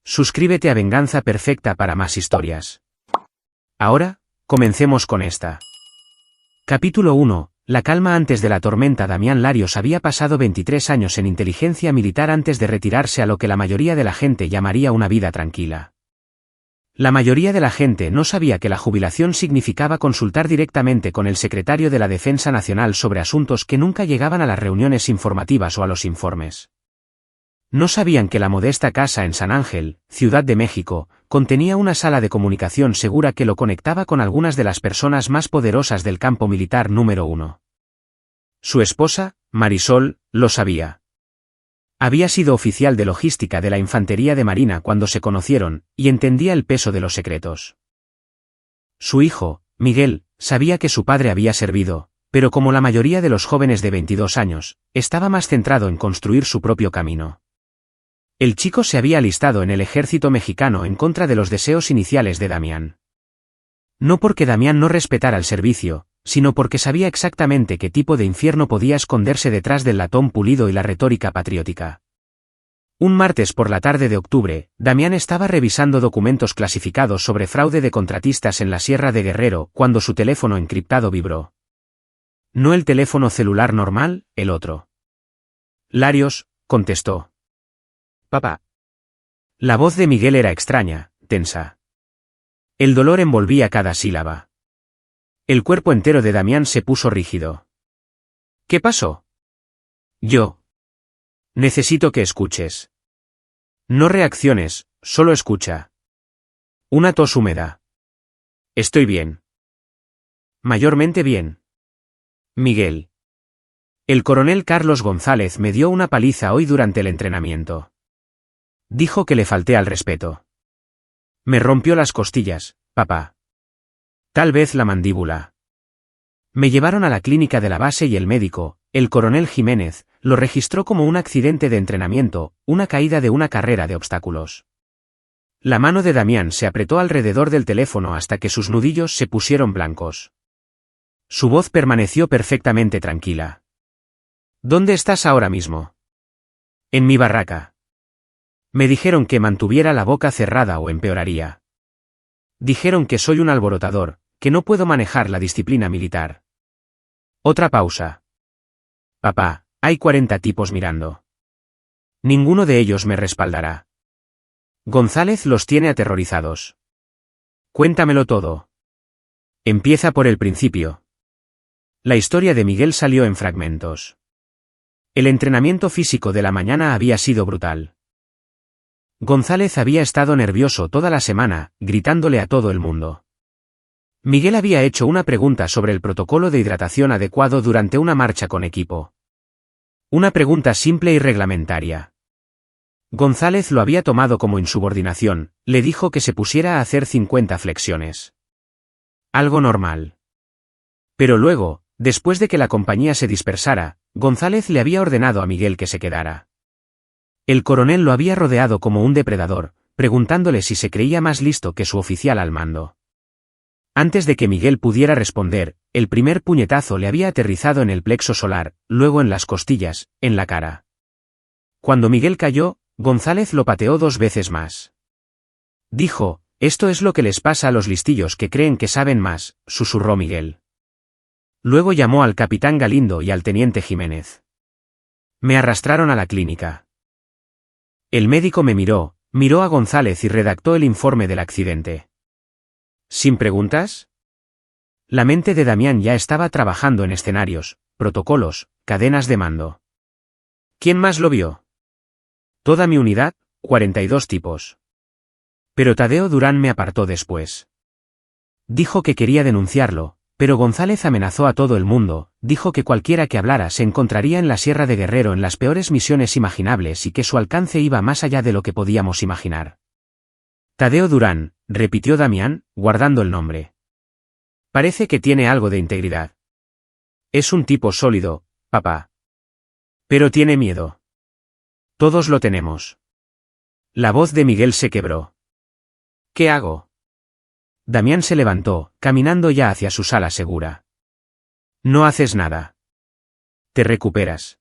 Suscríbete a Venganza Perfecta para más historias. Ahora, comencemos con esta. Capítulo 1. La calma antes de la tormenta. Damián Larios había pasado 23 años en inteligencia militar antes de retirarse a lo que la mayoría de la gente llamaría una vida tranquila. La mayoría de la gente no sabía que la jubilación significaba consultar directamente con el secretario de la Defensa Nacional sobre asuntos que nunca llegaban a las reuniones informativas o a los informes. No sabían que la modesta casa en San Ángel, Ciudad de México, contenía una sala de comunicación segura que lo conectaba con algunas de las personas más poderosas del campo militar número 1. Su esposa, Marisol, lo sabía. Había sido oficial de logística de la Infantería de Marina cuando se conocieron, y entendía el peso de los secretos. Su hijo, Miguel, sabía que su padre había servido, pero como la mayoría de los jóvenes de 22 años, estaba más centrado en construir su propio camino. El chico se había alistado en el ejército mexicano en contra de los deseos iniciales de Damián. No porque Damián no respetara el servicio, sino porque sabía exactamente qué tipo de infierno podía esconderse detrás del latón pulido y la retórica patriótica. Un martes por la tarde de octubre, Damián estaba revisando documentos clasificados sobre fraude de contratistas en la Sierra de Guerrero cuando su teléfono encriptado vibró. No el teléfono celular normal, el otro. Larios, contestó. Papá. La voz de Miguel era extraña, tensa. El dolor envolvía cada sílaba. El cuerpo entero de Damián se puso rígido. ¿Qué pasó? Yo. Necesito que escuches. No reacciones, solo escucha. Una tos húmeda. Estoy bien. Mayormente bien. Miguel. El coronel Carlos González me dio una paliza hoy durante el entrenamiento. Dijo que le falté al respeto. Me rompió las costillas, papá. Tal vez la mandíbula. Me llevaron a la clínica de la base y el médico, el coronel Jiménez, lo registró como un accidente de entrenamiento, una caída de una carrera de obstáculos. La mano de Damián se apretó alrededor del teléfono hasta que sus nudillos se pusieron blancos. Su voz permaneció perfectamente tranquila. ¿Dónde estás ahora mismo? En mi barraca. Me dijeron que mantuviera la boca cerrada o empeoraría. Dijeron que soy un alborotador, que no puedo manejar la disciplina militar. Otra pausa. Papá, hay 40 tipos mirando. Ninguno de ellos me respaldará. González los tiene aterrorizados. Cuéntamelo todo. Empieza por el principio. La historia de Miguel salió en fragmentos. El entrenamiento físico de la mañana había sido brutal. González había estado nervioso toda la semana, gritándole a todo el mundo. Miguel había hecho una pregunta sobre el protocolo de hidratación adecuado durante una marcha con equipo. Una pregunta simple y reglamentaria. González lo había tomado como insubordinación, le dijo que se pusiera a hacer 50 flexiones. Algo normal. Pero luego, después de que la compañía se dispersara, González le había ordenado a Miguel que se quedara. El coronel lo había rodeado como un depredador, preguntándole si se creía más listo que su oficial al mando. Antes de que Miguel pudiera responder, el primer puñetazo le había aterrizado en el plexo solar, luego en las costillas, en la cara. Cuando Miguel cayó, González lo pateó 2 veces más. Dijo, esto es lo que les pasa a los listillos que creen que saben más, susurró Miguel. Luego llamó al capitán Galindo y al teniente Jiménez. Me arrastraron a la clínica. El médico me miró a González y redactó el informe del accidente. ¿Sin preguntas? La mente de Damián ya estaba trabajando en escenarios, protocolos, cadenas de mando. ¿Quién más lo vio? Toda mi unidad, 42 tipos. Pero Tadeo Durán me apartó después. Dijo que quería denunciarlo, pero González amenazó a todo el mundo, dijo que cualquiera que hablara se encontraría en la Sierra de Guerrero en las peores misiones imaginables y que su alcance iba más allá de lo que podíamos imaginar. Tadeo Durán, repitió Damián, guardando el nombre. Parece que tiene algo de integridad. Es un tipo sólido, papá. Pero tiene miedo. Todos lo tenemos. La voz de Miguel se quebró. ¿Qué hago? Damián se levantó, caminando ya hacia su sala segura. No haces nada. Te recuperas.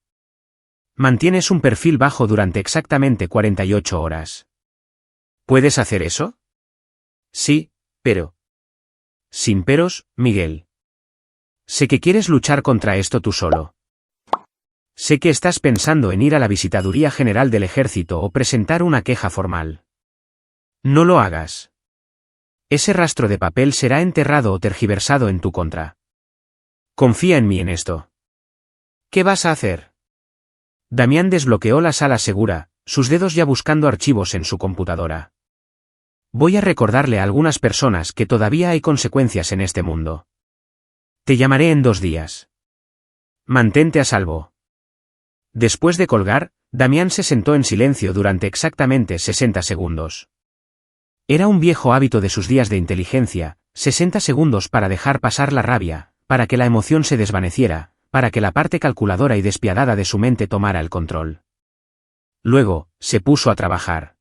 Mantienes un perfil bajo durante exactamente 48 horas. ¿Puedes hacer eso? Sí, pero... Sin peros, Miguel. Sé que quieres luchar contra esto tú solo. Sé que estás pensando en ir a la Visitaduría General del Ejército o presentar una queja formal. No lo hagas. Ese rastro de papel será enterrado o tergiversado en tu contra. Confía en mí en esto. ¿Qué vas a hacer? Damián desbloqueó la sala segura, sus dedos ya buscando archivos en su computadora. Voy a recordarle a algunas personas que todavía hay consecuencias en este mundo. Te llamaré en 2 días. Mantente a salvo. Después de colgar, Damián se sentó en silencio durante exactamente 60 segundos. Era un viejo hábito de sus días de inteligencia, 60 segundos para dejar pasar la rabia, para que la emoción se desvaneciera, para que la parte calculadora y despiadada de su mente tomara el control. Luego, se puso a trabajar.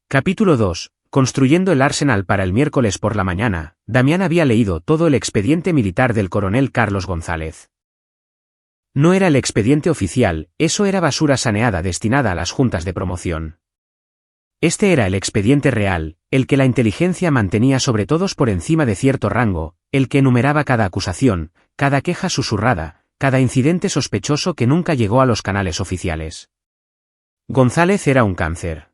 Capítulo 2. Construyendo el arsenal para el miércoles por la mañana, Damián había leído todo el expediente militar del coronel Carlos González. No era el expediente oficial, eso era basura saneada destinada a las juntas de promoción. Este era el expediente real, el que la inteligencia mantenía sobre todos por encima de cierto rango, el que enumeraba cada acusación, cada queja susurrada, cada incidente sospechoso que nunca llegó a los canales oficiales. González era un cáncer.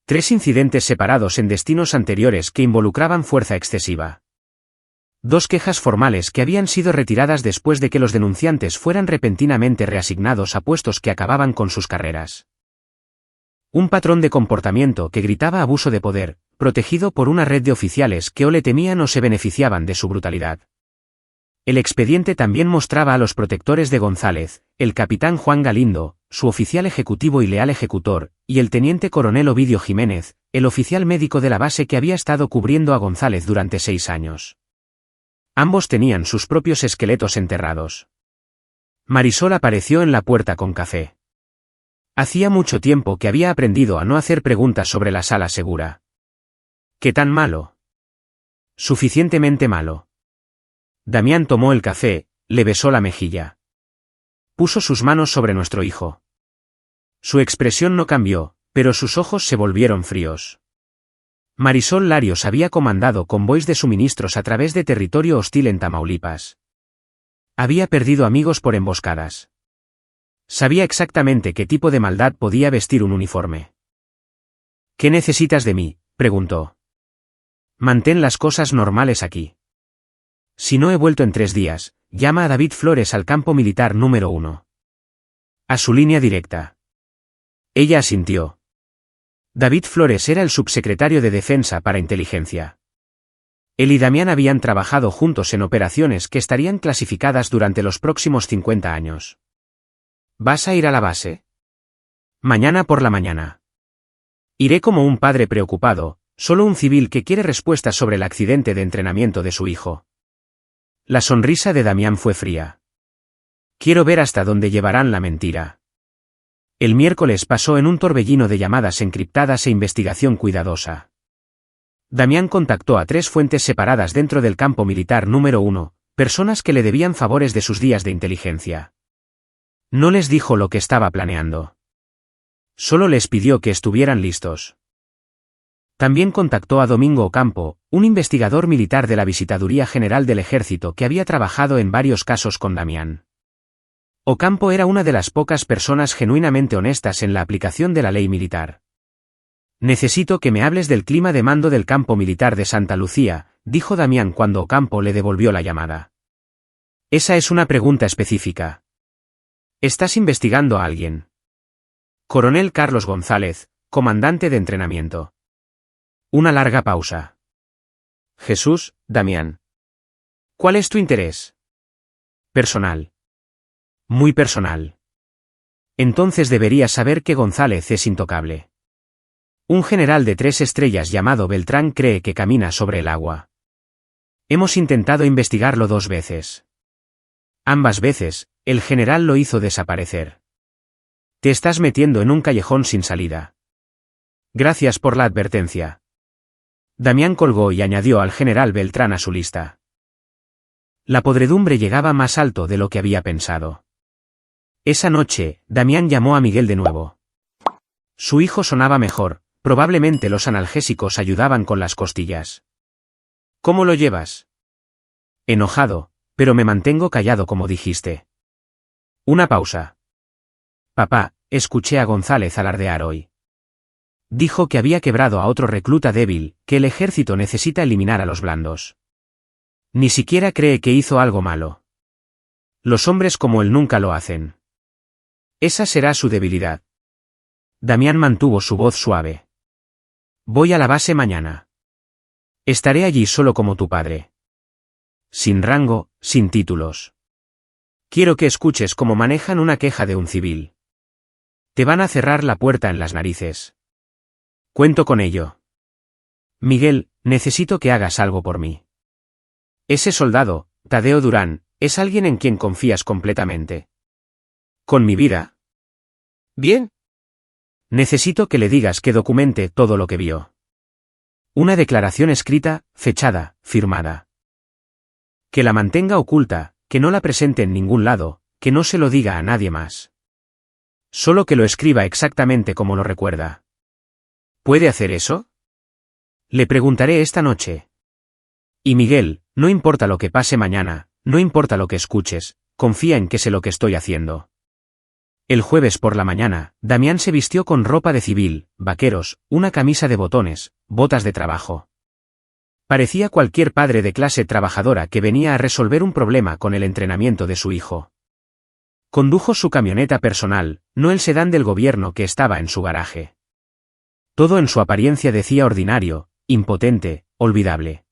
3 incidentes separados en destinos anteriores que involucraban fuerza excesiva. 2 quejas formales que habían sido retiradas después de que los denunciantes fueran repentinamente reasignados a puestos que acababan con sus carreras. Un patrón de comportamiento que gritaba abuso de poder, protegido por una red de oficiales que o le temían o se beneficiaban de su brutalidad. El expediente también mostraba a los protectores de González, el capitán Juan Galindo, su oficial ejecutivo y leal ejecutor, y el teniente coronel Ovidio Jiménez, el oficial médico de la base que había estado cubriendo a González durante 6 años. Ambos tenían sus propios esqueletos enterrados. Marisol apareció en la puerta con café. Hacía mucho tiempo que había aprendido a no hacer preguntas sobre la sala segura. ¿Qué tan malo? Suficientemente malo. Damián tomó el café, le besó la mejilla. Puso sus manos sobre nuestro hijo. Su expresión no cambió, pero sus ojos se volvieron fríos. Marisol Larios había comandado convoys de suministros a través de territorio hostil en Tamaulipas. Había perdido amigos por emboscadas. Sabía exactamente qué tipo de maldad podía vestir un uniforme. ¿Qué necesitas de mí?, preguntó. Mantén las cosas normales aquí. Si no he vuelto en 3 días, llama a David Flores al campo militar número 1. A su línea directa. Ella asintió. David Flores era el subsecretario de Defensa para Inteligencia. Él y Damián habían trabajado juntos en operaciones que estarían clasificadas durante los próximos 50 años. ¿Vas a ir a la base? Mañana por la mañana. Iré como un padre preocupado, solo un civil que quiere respuestas sobre el accidente de entrenamiento de su hijo. La sonrisa de Damián fue fría. Quiero ver hasta dónde llevarán la mentira. El miércoles pasó en un torbellino de llamadas encriptadas e investigación cuidadosa. Damián contactó a 3 fuentes separadas dentro del campo militar número 1, personas que le debían favores de sus días de inteligencia. No les dijo lo que estaba planeando. Solo les pidió que estuvieran listos. También contactó a Domingo Ocampo, un investigador militar de la Visitaduría General del Ejército que había trabajado en varios casos con Damián. Ocampo era una de las pocas personas genuinamente honestas en la aplicación de la ley militar. Necesito que me hables del clima de mando del campo militar de Santa Lucía, dijo Damián cuando Ocampo le devolvió la llamada. Esa es una pregunta específica. ¿Estás investigando a alguien? Coronel Carlos González, comandante de entrenamiento. Una larga pausa. Jesús, Damián. ¿Cuál es tu interés? Personal. Muy personal. Entonces deberías saber que González es intocable. Un general de 3 estrellas llamado Beltrán cree que camina sobre el agua. Hemos intentado investigarlo 2 veces. Ambas veces, el general lo hizo desaparecer. Te estás metiendo en un callejón sin salida. Gracias por la advertencia. Damián colgó y añadió al general Beltrán a su lista. La podredumbre llegaba más alto de lo que había pensado. Esa noche, Damián llamó a Miguel de nuevo. Su hijo sonaba mejor, probablemente los analgésicos ayudaban con las costillas. ¿Cómo lo llevas? Enojado, pero me mantengo callado como dijiste. Una pausa. Papá, escuché a González alardear hoy. Dijo que había quebrado a otro recluta débil, que el ejército necesita eliminar a los blandos. Ni siquiera cree que hizo algo malo. Los hombres como él nunca lo hacen. Esa será su debilidad. Damián mantuvo su voz suave. Voy a la base mañana. Estaré allí solo como tu padre. Sin rango, sin títulos. Quiero que escuches cómo manejan una queja de un civil. Te van a cerrar la puerta en las narices. Cuento con ello. Miguel, necesito que hagas algo por mí. Ese soldado, Tadeo Durán, es alguien en quien confías completamente. ¿Con mi vida? Bien. Necesito que le digas que documente todo lo que vio. Una declaración escrita, fechada, firmada. Que la mantenga oculta, que no la presente en ningún lado, que no se lo diga a nadie más. Solo que lo escriba exactamente como lo recuerda. ¿Puede hacer eso? Le preguntaré esta noche. Y Miguel, no importa lo que pase mañana, no importa lo que escuches, confía en que sé lo que estoy haciendo. El jueves por la mañana, Damián se vistió con ropa de civil, vaqueros, una camisa de botones, botas de trabajo. Parecía cualquier padre de clase trabajadora que venía a resolver un problema con el entrenamiento de su hijo. Condujo su camioneta personal, no el sedán del gobierno que estaba en su garaje. Todo en su apariencia decía ordinario, impotente, olvidable.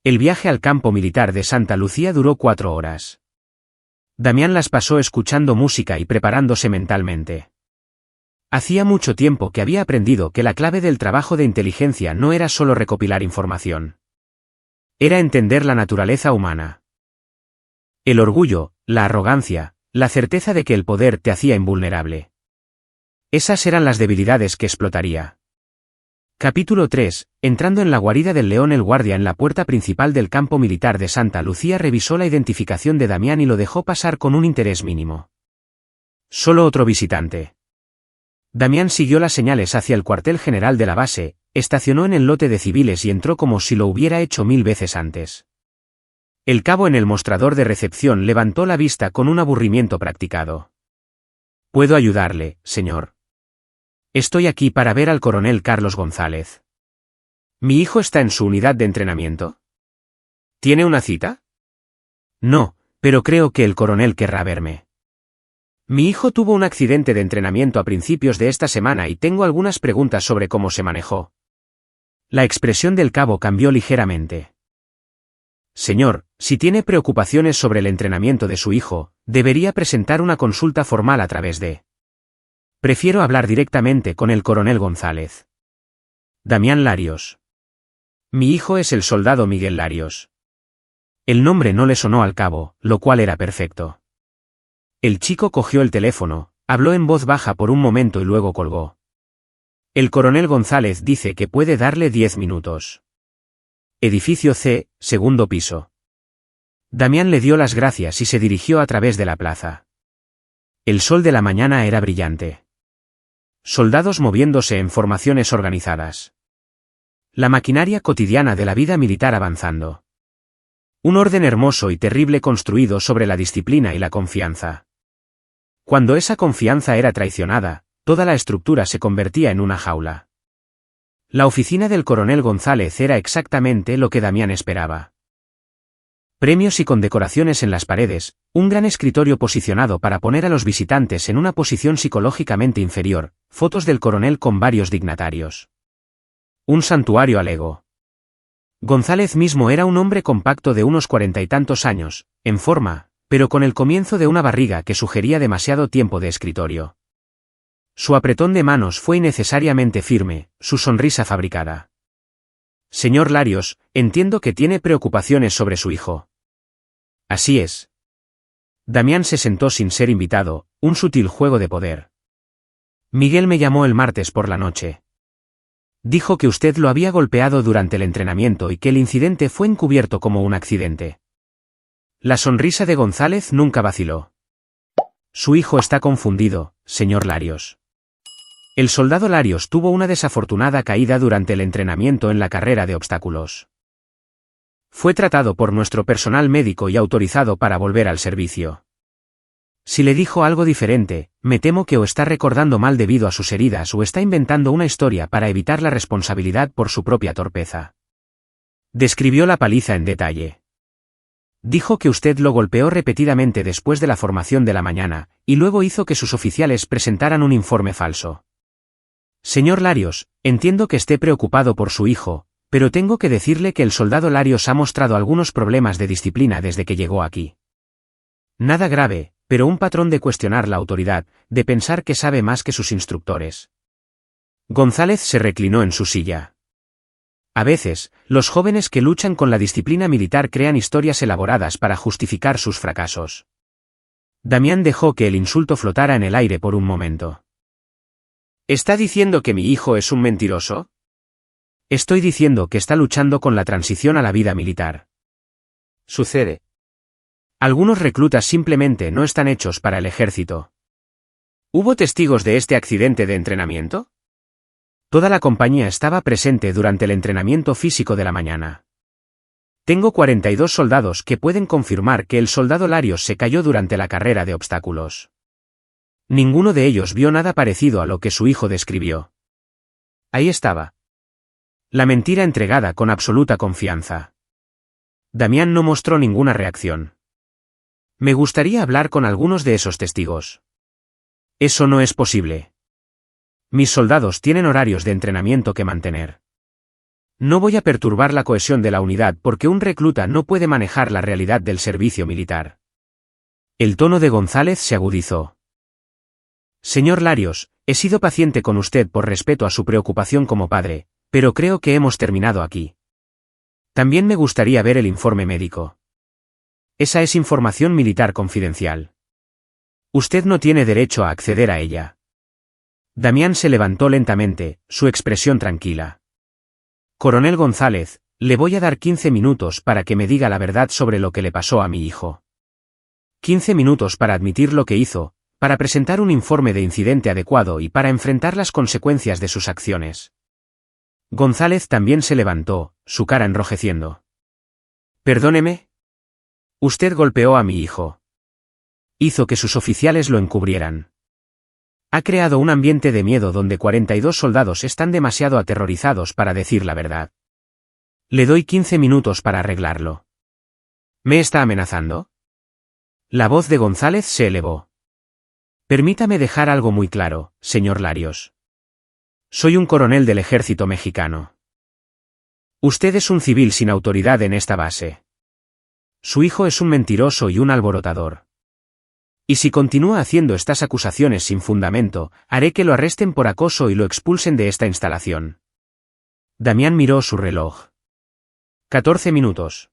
El viaje al campo militar de Santa Lucía duró 4 horas. Damián las pasó escuchando música y preparándose mentalmente. Hacía mucho tiempo que había aprendido que la clave del trabajo de inteligencia no era solo recopilar información. Era entender la naturaleza humana. El orgullo, la arrogancia, la certeza de que el poder te hacía invulnerable. Esas eran las debilidades que explotaría. Capítulo 3. Entrando en la guarida del león, el guardia en la puerta principal del campo militar de Santa Lucía revisó la identificación de Damián y lo dejó pasar con un interés mínimo. Solo otro visitante. Damián siguió las señales hacia el cuartel general de la base, estacionó en el lote de civiles y entró como si lo hubiera hecho 1000 veces antes. El cabo en el mostrador de recepción levantó la vista con un aburrimiento practicado. ¿Puedo ayudarle, señor? Estoy aquí para ver al coronel Carlos González. ¿Mi hijo está en su unidad de entrenamiento? ¿Tiene una cita? No, pero creo que el coronel querrá verme. Mi hijo tuvo un accidente de entrenamiento a principios de esta semana y tengo algunas preguntas sobre cómo se manejó. La expresión del cabo cambió ligeramente. Señor, si tiene preocupaciones sobre el entrenamiento de su hijo, debería presentar una consulta formal a través de... Prefiero hablar directamente con el coronel González. Damián Larios. Mi hijo es el soldado Miguel Larios. El nombre no le sonó al cabo, lo cual era perfecto. El chico cogió el teléfono, habló en voz baja por un momento y luego colgó. El coronel González dice que puede darle 10 minutos. Edificio C, segundo piso. Damián le dio las gracias y se dirigió a través de la plaza. El sol de la mañana era brillante. Soldados moviéndose en formaciones organizadas. La maquinaria cotidiana de la vida militar avanzando. Un orden hermoso y terrible construido sobre la disciplina y la confianza. Cuando esa confianza era traicionada, toda la estructura se convertía en una jaula. La oficina del coronel González era exactamente lo que Damián esperaba. Premios y condecoraciones en las paredes, un gran escritorio posicionado para poner a los visitantes en una posición psicológicamente inferior, fotos del coronel con varios dignatarios. Un santuario al ego. González mismo era un hombre compacto de unos 40 y tantos años, en forma, pero con el comienzo de una barriga que sugería demasiado tiempo de escritorio. Su apretón de manos fue innecesariamente firme, su sonrisa fabricada. Señor Larios, entiendo que tiene preocupaciones sobre su hijo. Así es. Damián se sentó sin ser invitado, un sutil juego de poder. Miguel me llamó el martes por la noche. Dijo que usted lo había golpeado durante el entrenamiento y que el incidente fue encubierto como un accidente. La sonrisa de González nunca vaciló. Su hijo está confundido, señor Larios. El soldado Larios tuvo una desafortunada caída durante el entrenamiento en la carrera de obstáculos. Fue tratado por nuestro personal médico y autorizado para volver al servicio. Si le dijo algo diferente, me temo que o está recordando mal debido a sus heridas o está inventando una historia para evitar la responsabilidad por su propia torpeza. Describió la paliza en detalle. Dijo que usted lo golpeó repetidamente después de la formación de la mañana, y luego hizo que sus oficiales presentaran un informe falso. Señor Larios, entiendo que esté preocupado por su hijo, pero tengo que decirle que el soldado Larios ha mostrado algunos problemas de disciplina desde que llegó aquí. Nada grave, pero un patrón de cuestionar la autoridad, de pensar que sabe más que sus instructores. González se reclinó en su silla. A veces, los jóvenes que luchan con la disciplina militar crean historias elaboradas para justificar sus fracasos. Damián dejó que el insulto flotara en el aire por un momento. ¿Está diciendo que mi hijo es un mentiroso? Estoy diciendo que está luchando con la transición a la vida militar. Sucede. Algunos reclutas simplemente no están hechos para el ejército. ¿Hubo testigos de este accidente de entrenamiento? Toda la compañía estaba presente durante el entrenamiento físico de la mañana. Tengo 42 soldados que pueden confirmar que el soldado Larios se cayó durante la carrera de obstáculos. Ninguno de ellos vio nada parecido a lo que su hijo describió. Ahí estaba. La mentira entregada con absoluta confianza. Damián no mostró ninguna reacción. Me gustaría hablar con algunos de esos testigos. Eso no es posible. Mis soldados tienen horarios de entrenamiento que mantener. No voy a perturbar la cohesión de la unidad porque un recluta no puede manejar la realidad del servicio militar. El tono de González se agudizó. Señor Larios, he sido paciente con usted por respeto a su preocupación como padre, pero creo que hemos terminado aquí. También me gustaría ver el informe médico. Esa es información militar confidencial. Usted no tiene derecho a acceder a ella. Damián se levantó lentamente, su expresión tranquila. Coronel González, le voy a dar 15 minutos para que me diga la verdad sobre lo que le pasó a mi hijo. 15 minutos para admitir lo que hizo, para presentar un informe de incidente adecuado y para enfrentar las consecuencias de sus acciones. González también se levantó, su cara enrojeciendo. Perdóneme. Usted golpeó a mi hijo. Hizo que sus oficiales lo encubrieran. Ha creado un ambiente de miedo donde 42 soldados están demasiado aterrorizados para decir la verdad. Le doy 15 minutos para arreglarlo. ¿Me está amenazando? La voz de González se elevó. Permítame dejar algo muy claro, señor Larios. Soy un coronel del ejército mexicano. Usted es un civil sin autoridad en esta base. Su hijo es un mentiroso y un alborotador. Y si continúa haciendo estas acusaciones sin fundamento, haré que lo arresten por acoso y lo expulsen de esta instalación. Damián miró su reloj. 14 minutos.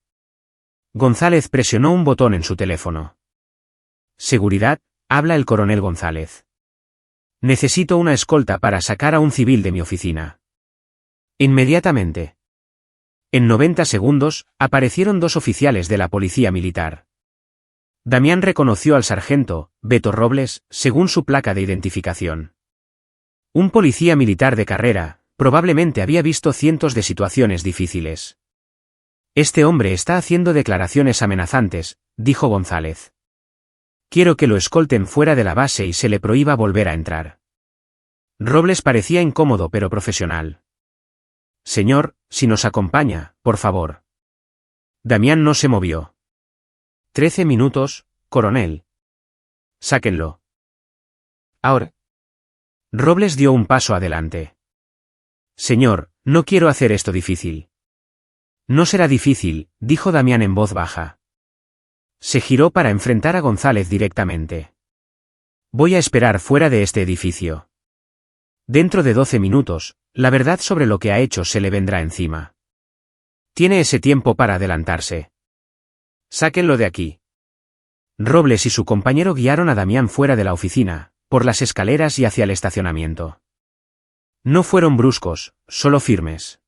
González presionó un botón en su teléfono. Seguridad, habla el coronel González. Necesito una escolta para sacar a un civil de mi oficina. Inmediatamente. En 90 segundos, aparecieron 2 oficiales de la policía militar. Damián reconoció al sargento, Beto Robles, según su placa de identificación. Un policía militar de carrera, probablemente había visto cientos de situaciones difíciles. Este hombre está haciendo declaraciones amenazantes, dijo González. Quiero que lo escolten fuera de la base y se le prohíba volver a entrar. Robles parecía incómodo pero profesional. Señor, si nos acompaña, por favor. Damián no se movió. 13 minutos, coronel. Sáquenlo. Ahora. Robles dio un paso adelante. Señor, no quiero hacer esto difícil. No será difícil, dijo Damián en voz baja. Se giró para enfrentar a González directamente. Voy a esperar fuera de este edificio. Dentro de 12 minutos, la verdad sobre lo que ha hecho se le vendrá encima. Tiene ese tiempo para adelantarse. Sáquenlo de aquí. Robles y su compañero guiaron a Damián fuera de la oficina, por las escaleras y hacia el estacionamiento. No fueron bruscos, solo firmes.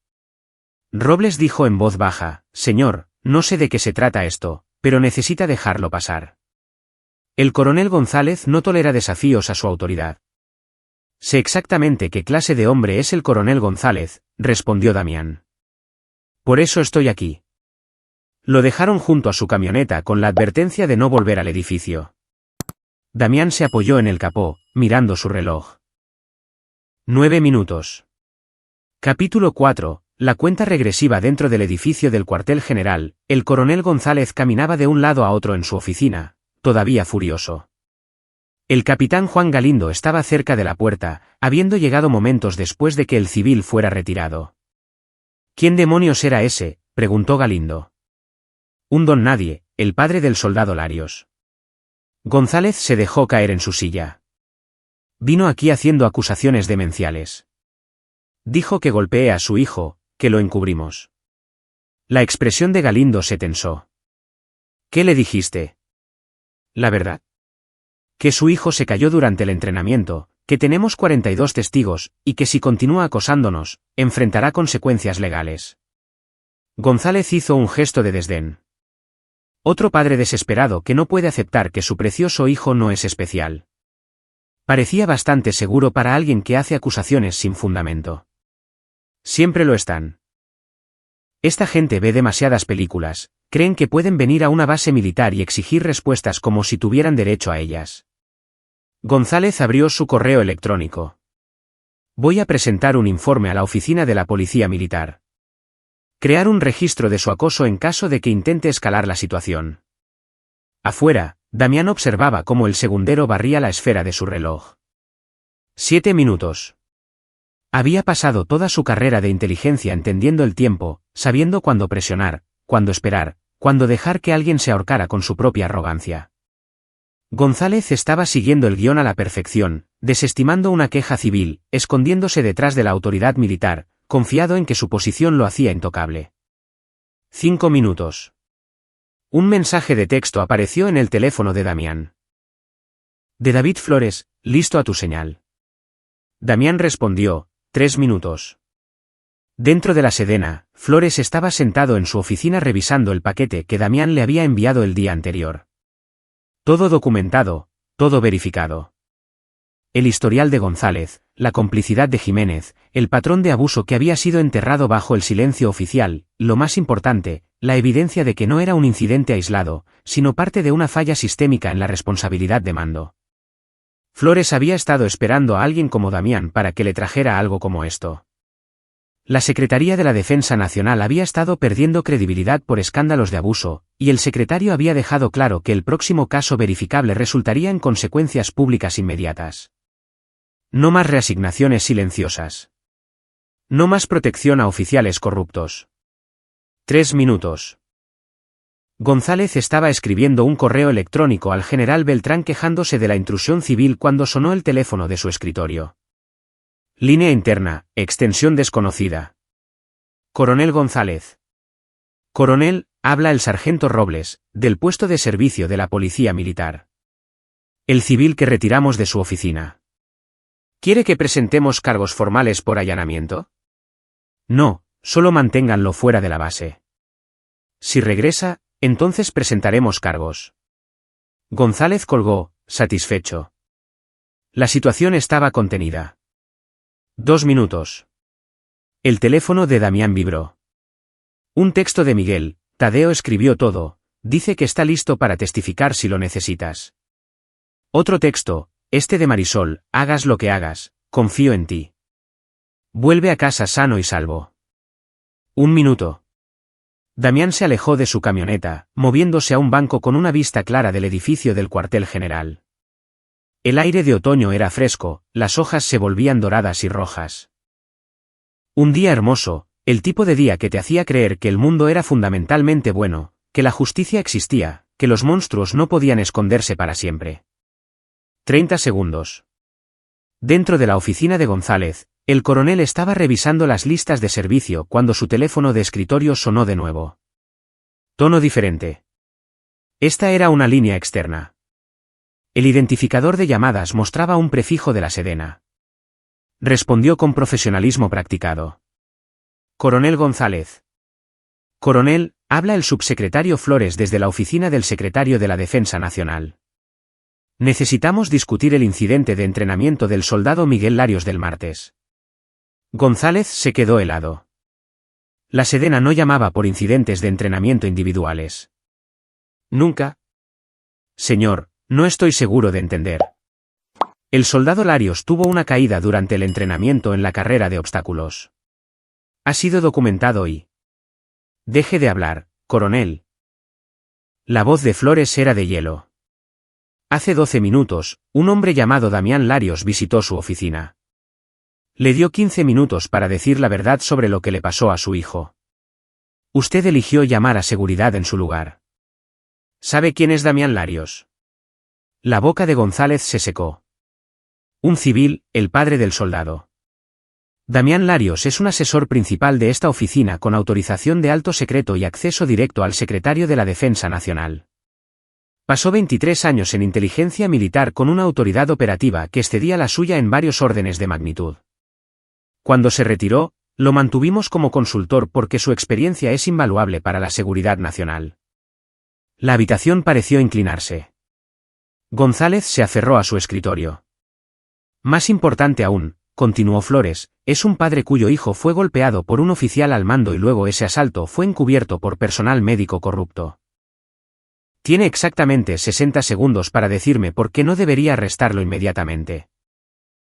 Robles dijo en voz baja, Señor, no sé de qué se trata esto, pero necesita dejarlo pasar. El coronel González no tolera desafíos a su autoridad. Sé exactamente qué clase de hombre es el coronel González, respondió Damián. Por eso estoy aquí. Lo dejaron junto a su camioneta con la advertencia de no volver al edificio. Damián se apoyó en el capó, mirando su reloj. 9 minutos. Capítulo 4. La cuenta regresiva dentro del edificio del cuartel general. El coronel González caminaba de un lado a otro en su oficina, todavía furioso. El capitán Juan Galindo estaba cerca de la puerta, habiendo llegado momentos después de que el civil fuera retirado. ¿Quién demonios era ese?, preguntó Galindo. Un don nadie, el padre del soldado Larios. González se dejó caer en su silla. Vino aquí haciendo acusaciones demenciales. Dijo que golpeé a su hijo, que lo encubrimos. La expresión de Galindo se tensó. ¿Qué le dijiste? La verdad. Que su hijo se cayó durante el entrenamiento, que tenemos 42 testigos, y que si continúa acosándonos, enfrentará consecuencias legales. González hizo un gesto de desdén. Otro padre desesperado que no puede aceptar que su precioso hijo no es especial. Parecía bastante seguro para alguien que hace acusaciones sin fundamento. Siempre lo están. Esta gente ve demasiadas películas, creen que pueden venir a una base militar y exigir respuestas como si tuvieran derecho a ellas. González abrió su correo electrónico. Voy a presentar un informe a la oficina de la Policía Militar. Crear un registro de su acoso en caso de que intente escalar la situación. Afuera, Damián observaba cómo el segundero barría la esfera de su reloj. 7 minutos. Había pasado toda su carrera de inteligencia entendiendo el tiempo, sabiendo cuándo presionar, cuándo esperar, cuándo dejar que alguien se ahorcara con su propia arrogancia. González estaba siguiendo el guión a la perfección, desestimando una queja civil, escondiéndose detrás de la autoridad militar, confiado en que su posición lo hacía intocable. 5 minutos. Un mensaje de texto apareció en el teléfono de Damián. De David Flores, listo a tu señal. Damián respondió, 3 minutos. Dentro de la Sedena, Flores estaba sentado en su oficina revisando el paquete que Damián le había enviado el día anterior. Todo documentado, todo verificado. El historial de González, la complicidad de Jiménez, el patrón de abuso que había sido enterrado bajo el silencio oficial, lo más importante, la evidencia de que no era un incidente aislado, sino parte de una falla sistémica en la responsabilidad de mando. Flores había estado esperando a alguien como Damián para que le trajera algo como esto. La Secretaría de la Defensa Nacional había estado perdiendo credibilidad por escándalos de abuso, y el secretario había dejado claro que el próximo caso verificable resultaría en consecuencias públicas inmediatas. No más reasignaciones silenciosas. No más protección a oficiales corruptos. 3 minutos. González estaba escribiendo un correo electrónico al general Beltrán quejándose de la intrusión civil cuando sonó el teléfono de su escritorio. Línea interna, extensión desconocida. Coronel González. Coronel, habla el sargento Robles, del puesto de servicio de la Policía Militar. El civil que retiramos de su oficina. ¿Quiere que presentemos cargos formales por allanamiento? No, solo manténganlo fuera de la base. Si regresa, entonces presentaremos cargos. González colgó, satisfecho. La situación estaba contenida. 2 minutos. El teléfono de Damián vibró. Un texto de Miguel, Tadeo escribió todo, dice que está listo para testificar si lo necesitas. Otro texto, este de Marisol, hagas lo que hagas, confío en ti. Vuelve a casa sano y salvo. 1 minuto. Damián se alejó de su camioneta, moviéndose a un banco con una vista clara del edificio del cuartel general. El aire de otoño era fresco, las hojas se volvían doradas y rojas. Un día hermoso, el tipo de día que te hacía creer que el mundo era fundamentalmente bueno, que la justicia existía, que los monstruos no podían esconderse para siempre. 30 segundos. Dentro de la oficina de González, el coronel estaba revisando las listas de servicio cuando su teléfono de escritorio sonó de nuevo. Tono diferente. Esta era una línea externa. El identificador de llamadas mostraba un prefijo de la Sedena. Respondió con profesionalismo practicado. Coronel González. Coronel, habla el subsecretario Flores desde la oficina del secretario de la Defensa Nacional. Necesitamos discutir el incidente de entrenamiento del soldado Miguel Larios del martes. González se quedó helado. La Sedena no llamaba por incidentes de entrenamiento individuales. Nunca. Señor, no estoy seguro de entender. El soldado Larios tuvo una caída durante el entrenamiento en la carrera de obstáculos. Ha sido documentado y... Deje de hablar, coronel. La voz de Flores era de hielo. Hace 12 minutos, un hombre llamado Damián Larios visitó su oficina. Le dio 15 minutos para decir la verdad sobre lo que le pasó a su hijo. Usted eligió llamar a seguridad en su lugar. ¿Sabe quién es Damián Larios? La boca de González se secó. Un civil, el padre del soldado. Damián Larios es un asesor principal de esta oficina con autorización de alto secreto y acceso directo al secretario de la Defensa Nacional. Pasó 23 años en inteligencia militar con una autoridad operativa que excedía la suya en varios órdenes de magnitud. Cuando se retiró, lo mantuvimos como consultor porque su experiencia es invaluable para la seguridad nacional. La habitación pareció inclinarse. González se aferró a su escritorio. Más importante aún, continuó Flores, es un padre cuyo hijo fue golpeado por un oficial al mando y luego ese asalto fue encubierto por personal médico corrupto. Tiene exactamente 60 segundos para decirme por qué no debería arrestarlo inmediatamente.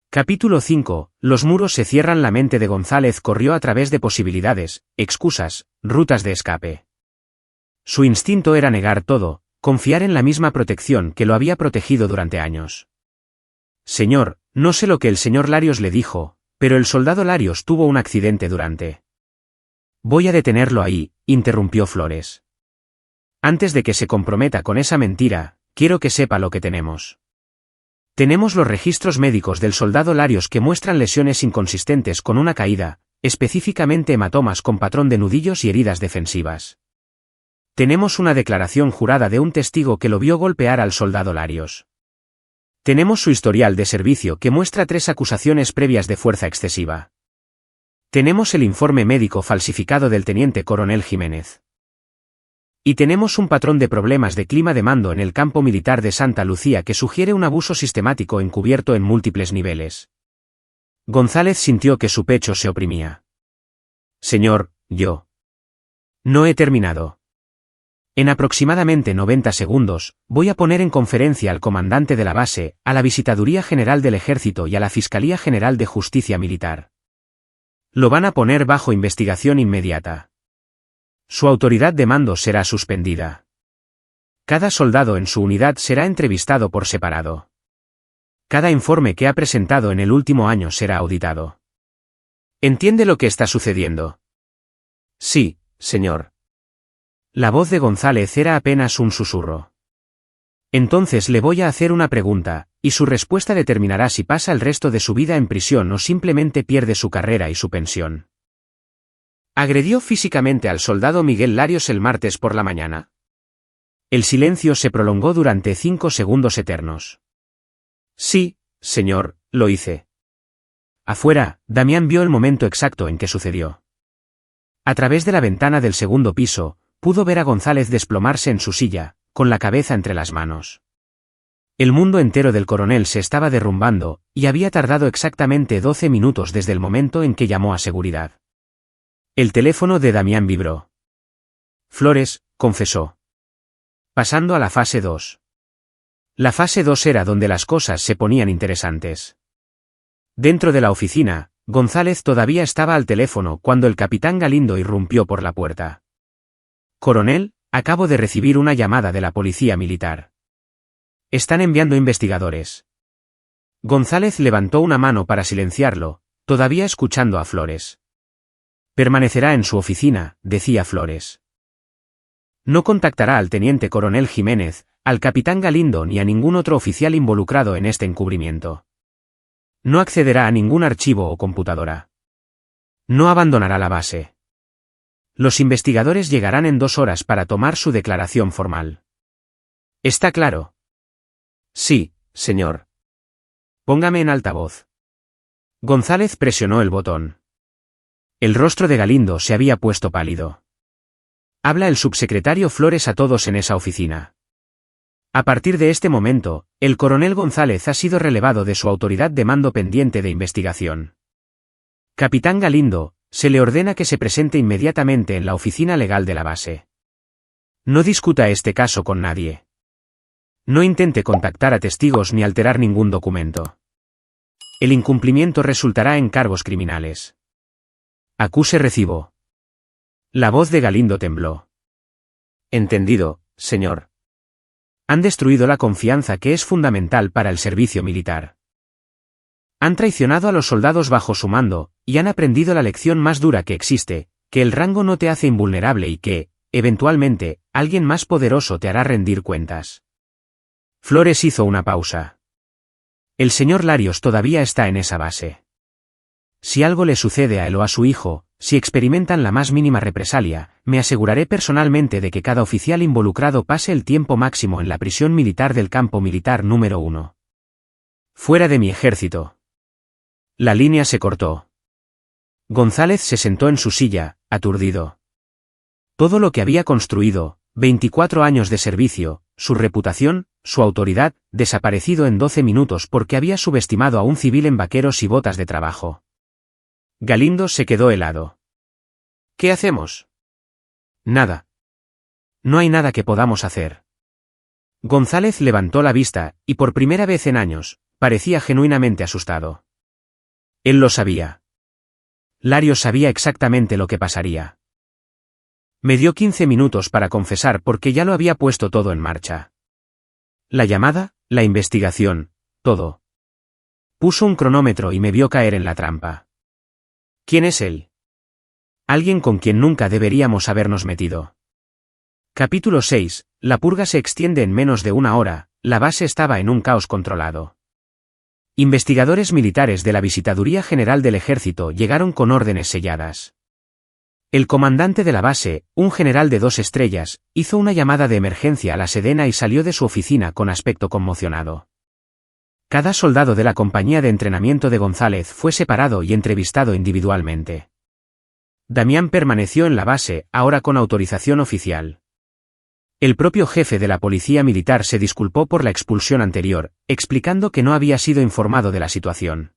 Capítulo 5. Los muros se cierran. La mente de González corrió a través de posibilidades, excusas, rutas de escape. Su instinto era negar todo, confiar en la misma protección que lo había protegido durante años. Señor, no sé lo que el señor Larios le dijo, pero el soldado Larios tuvo un accidente durante. Voy a detenerlo ahí, interrumpió Flores. Antes de que se comprometa con esa mentira, quiero que sepa lo que tenemos. Tenemos los registros médicos del soldado Larios que muestran lesiones inconsistentes con una caída, específicamente hematomas con patrón de nudillos y heridas defensivas. Tenemos una declaración jurada de un testigo que lo vio golpear al soldado Larios. Tenemos su historial de servicio que muestra 3 acusaciones previas de fuerza excesiva. Tenemos el informe médico falsificado del teniente coronel Jiménez. Y tenemos un patrón de problemas de clima de mando en el campo militar de Santa Lucía que sugiere un abuso sistemático encubierto en múltiples niveles. González sintió que su pecho se oprimía. Señor, yo. No he terminado. En aproximadamente 90 segundos, voy a poner en conferencia al comandante de la base, a la Visitaduría General del Ejército y a la Fiscalía General de Justicia Militar. Lo van a poner bajo investigación inmediata. Su autoridad de mando será suspendida. Cada soldado en su unidad será entrevistado por separado. Cada informe que ha presentado en el último año será auditado. ¿Entiende lo que está sucediendo? Sí, señor. La voz de González era apenas un susurro. Entonces le voy a hacer una pregunta, y su respuesta determinará si pasa el resto de su vida en prisión o simplemente pierde su carrera y su pensión. ¿Agredió físicamente al soldado Miguel Larios el martes por la mañana? El silencio se prolongó durante 5 segundos eternos. Sí, señor, lo hice. Afuera, Damián vio el momento exacto en que sucedió. A través de la ventana del segundo piso, pudo ver a González desplomarse en su silla, con la cabeza entre las manos. El mundo entero del coronel se estaba derrumbando, y había tardado exactamente 12 minutos desde el momento en que llamó a seguridad. El teléfono de Damián vibró. Flores, confesó. Pasando a la fase 2. La fase 2 era donde las cosas se ponían interesantes. Dentro de la oficina, González todavía estaba al teléfono cuando el capitán Galindo irrumpió por la puerta. Coronel, acabo de recibir una llamada de la policía militar. Están enviando investigadores. González levantó una mano para silenciarlo, todavía escuchando a Flores. Permanecerá en su oficina, decía Flores. No contactará al teniente coronel Jiménez, al capitán Galindo ni a ningún otro oficial involucrado en este encubrimiento. No accederá a ningún archivo o computadora. No abandonará la base. Los investigadores llegarán en 2 horas para tomar su declaración formal. ¿Está claro? Sí, señor. Póngame en altavoz. González presionó el botón. El rostro de Galindo se había puesto pálido. Habla el subsecretario Flores a todos en esa oficina. A partir de este momento, el coronel González ha sido relevado de su autoridad de mando pendiente de investigación. Capitán Galindo, se le ordena que se presente inmediatamente en la oficina legal de la base. No discuta este caso con nadie. No intente contactar a testigos ni alterar ningún documento. El incumplimiento resultará en cargos criminales. Acuse recibo. La voz de Galindo tembló. Entendido, señor. Han destruido la confianza que es fundamental para el servicio militar. Han traicionado a los soldados bajo su mando, y han aprendido la lección más dura que existe, que el rango no te hace invulnerable y que, eventualmente, alguien más poderoso te hará rendir cuentas. Flores hizo una pausa. El señor Larios todavía está en esa base. Si algo le sucede a él o a su hijo, si experimentan la más mínima represalia, me aseguraré personalmente de que cada oficial involucrado pase el tiempo máximo en la prisión militar del campo militar número 1. Fuera de mi ejército. La línea se cortó. González se sentó en su silla, aturdido. Todo lo que había construido, 24 años de servicio, su reputación, su autoridad, desaparecido en 12 minutos porque había subestimado a un civil en vaqueros y botas de trabajo. Galindo se quedó helado. ¿Qué hacemos? Nada. No hay nada que podamos hacer. González levantó la vista, y por primera vez en años, parecía genuinamente asustado. Él lo sabía. Larios sabía exactamente lo que pasaría. Me dio 15 minutos para confesar porque ya lo había puesto todo en marcha. La llamada, la investigación, todo. Puso un cronómetro y me vio caer en la trampa. ¿Quién es él? Alguien con quien nunca deberíamos habernos metido. Capítulo 6. La purga se extiende en menos de una hora, la base estaba en un caos controlado. Investigadores militares de la Visitaduría General del Ejército llegaron con órdenes selladas. El comandante de la base, un general de 2 estrellas, hizo una llamada de emergencia a la Sedena y salió de su oficina con aspecto conmocionado. Cada soldado de la compañía de entrenamiento de González fue separado y entrevistado individualmente. Damián permaneció en la base, ahora con autorización oficial. El propio jefe de la policía militar se disculpó por la expulsión anterior, explicando que no había sido informado de la situación.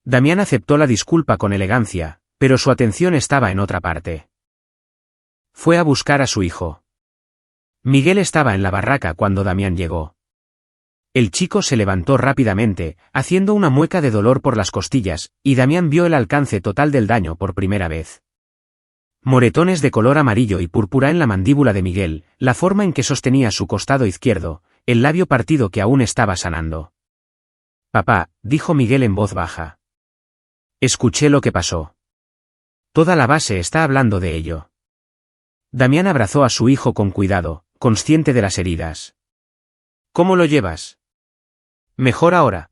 Damián aceptó la disculpa con elegancia, pero su atención estaba en otra parte. Fue a buscar a su hijo. Miguel estaba en la barraca cuando Damián llegó. El chico se levantó rápidamente, haciendo una mueca de dolor por las costillas, y Damián vio el alcance total del daño por primera vez. Moretones de color amarillo y púrpura en la mandíbula de Miguel, la forma en que sostenía su costado izquierdo, el labio partido que aún estaba sanando. Papá, dijo Miguel en voz baja. Escuché lo que pasó. Toda la base está hablando de ello. Damián abrazó a su hijo con cuidado, consciente de las heridas. ¿Cómo lo llevas? Mejor ahora.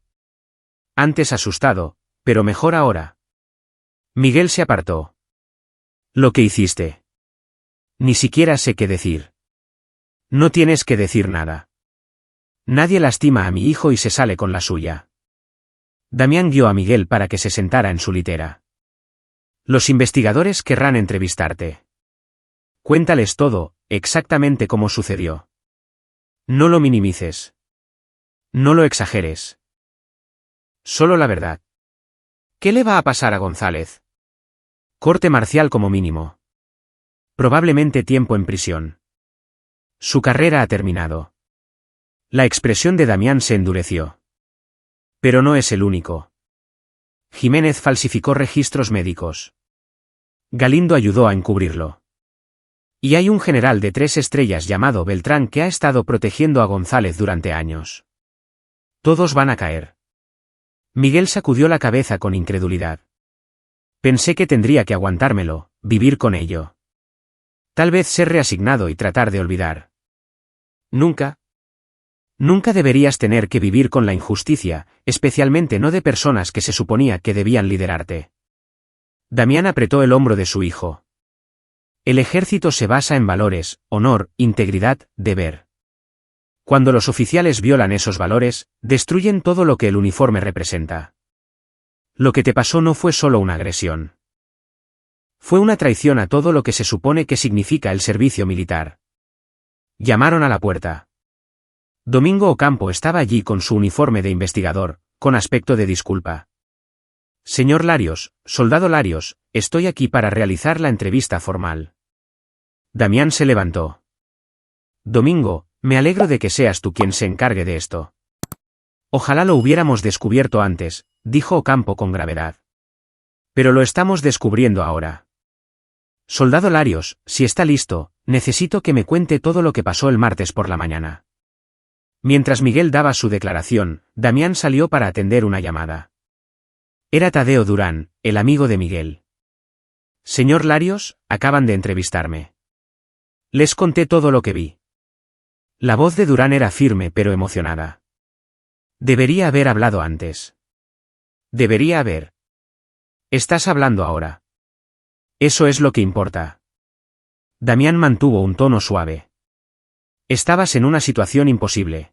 Antes asustado, pero mejor ahora. Miguel se apartó. Lo que hiciste. Ni siquiera sé qué decir. No tienes que decir nada. Nadie lastima a mi hijo y se sale con la suya. Damián guió a Miguel para que se sentara en su litera. Los investigadores querrán entrevistarte. Cuéntales todo, exactamente cómo sucedió. No lo minimices. No lo exageres. Solo la verdad. ¿Qué le va a pasar a González? Corte marcial como mínimo. Probablemente tiempo en prisión. Su carrera ha terminado. La expresión de Damián se endureció. Pero no es el único. Jiménez falsificó registros médicos. Galindo ayudó a encubrirlo. Y hay un general de 3 estrellas llamado Beltrán que ha estado protegiendo a González durante años. Todos van a caer. Miguel sacudió la cabeza con incredulidad. Pensé que tendría que aguantármelo, vivir con ello. Tal vez ser reasignado y tratar de olvidar. Nunca. Nunca deberías tener que vivir con la injusticia, especialmente no de personas que se suponía que debían liderarte. Damián apretó el hombro de su hijo. El ejército se basa en valores, honor, integridad, deber. Cuando los oficiales violan esos valores, destruyen todo lo que el uniforme representa. Lo que te pasó no fue solo una agresión. Fue una traición a todo lo que se supone que significa el servicio militar. Llamaron a la puerta. Domingo Ocampo estaba allí con su uniforme de investigador, con aspecto de disculpa. Señor Larios, soldado Larios, estoy aquí para realizar la entrevista formal. Damián se levantó. Domingo, me alegro de que seas tú quien se encargue de esto. Ojalá lo hubiéramos descubierto antes, dijo Ocampo con gravedad. Pero lo estamos descubriendo ahora. Soldado Larios, si está listo, necesito que me cuente todo lo que pasó el martes por la mañana. Mientras Miguel daba su declaración, Damián salió para atender una llamada. Era Tadeo Durán, el amigo de Miguel. Señor Larios, acaban de entrevistarme. Les conté todo lo que vi. La voz de Durán era firme pero emocionada. Debería haber hablado antes. Debería haber. Estás hablando ahora. Eso es lo que importa. Damián mantuvo un tono suave. Estabas en una situación imposible.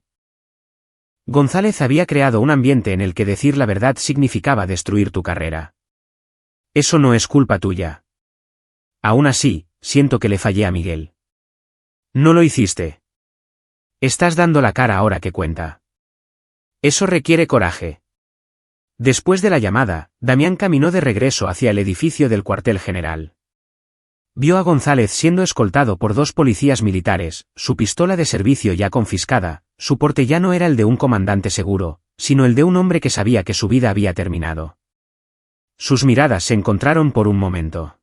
González había creado un ambiente en el que decir la verdad significaba destruir tu carrera. Eso no es culpa tuya. Aún así, siento que le fallé a Miguel. No lo hiciste. Estás dando la cara ahora que cuenta. Eso requiere coraje. Después de la llamada, Damián caminó de regreso hacia el edificio del cuartel general. Vio a González siendo escoltado por 2 policías militares, su pistola de servicio ya confiscada, su porte ya no era el de un comandante seguro, sino el de un hombre que sabía que su vida había terminado. Sus miradas se encontraron por un momento.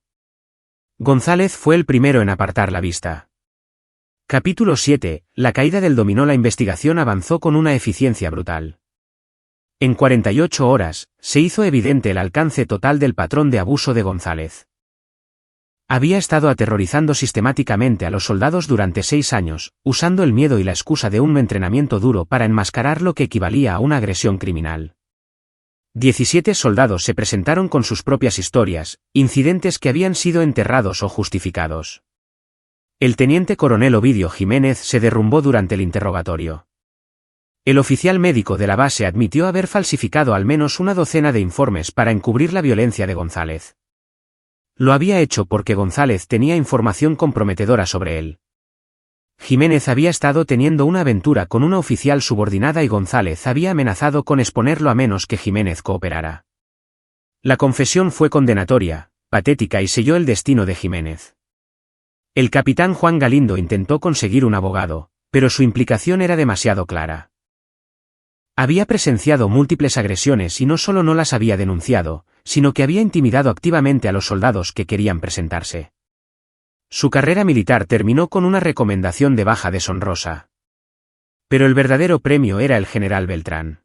González fue el primero en apartar la vista. Capítulo 7. La caída del dominó. La investigación avanzó con una eficiencia brutal. En 48 horas, se hizo evidente el alcance total del patrón de abuso de González. Había estado aterrorizando sistemáticamente a los soldados durante 6 años, usando el miedo y la excusa de un entrenamiento duro para enmascarar lo que equivalía a una agresión criminal. 17 soldados se presentaron con sus propias historias, incidentes que habían sido enterrados o justificados. El teniente coronel Ovidio Jiménez se derrumbó durante el interrogatorio. El oficial médico de la base admitió haber falsificado al menos una docena de informes para encubrir la violencia de González. Lo había hecho porque González tenía información comprometedora sobre él. Jiménez había estado teniendo una aventura con una oficial subordinada y González había amenazado con exponerlo a menos que Jiménez cooperara. La confesión fue condenatoria, patética y selló el destino de Jiménez. El capitán Juan Galindo intentó conseguir un abogado, pero su implicación era demasiado clara. Había presenciado múltiples agresiones y no solo no las había denunciado, sino que había intimidado activamente a los soldados que querían presentarse. Su carrera militar terminó con una recomendación de baja deshonrosa. Pero el verdadero premio era el general Beltrán.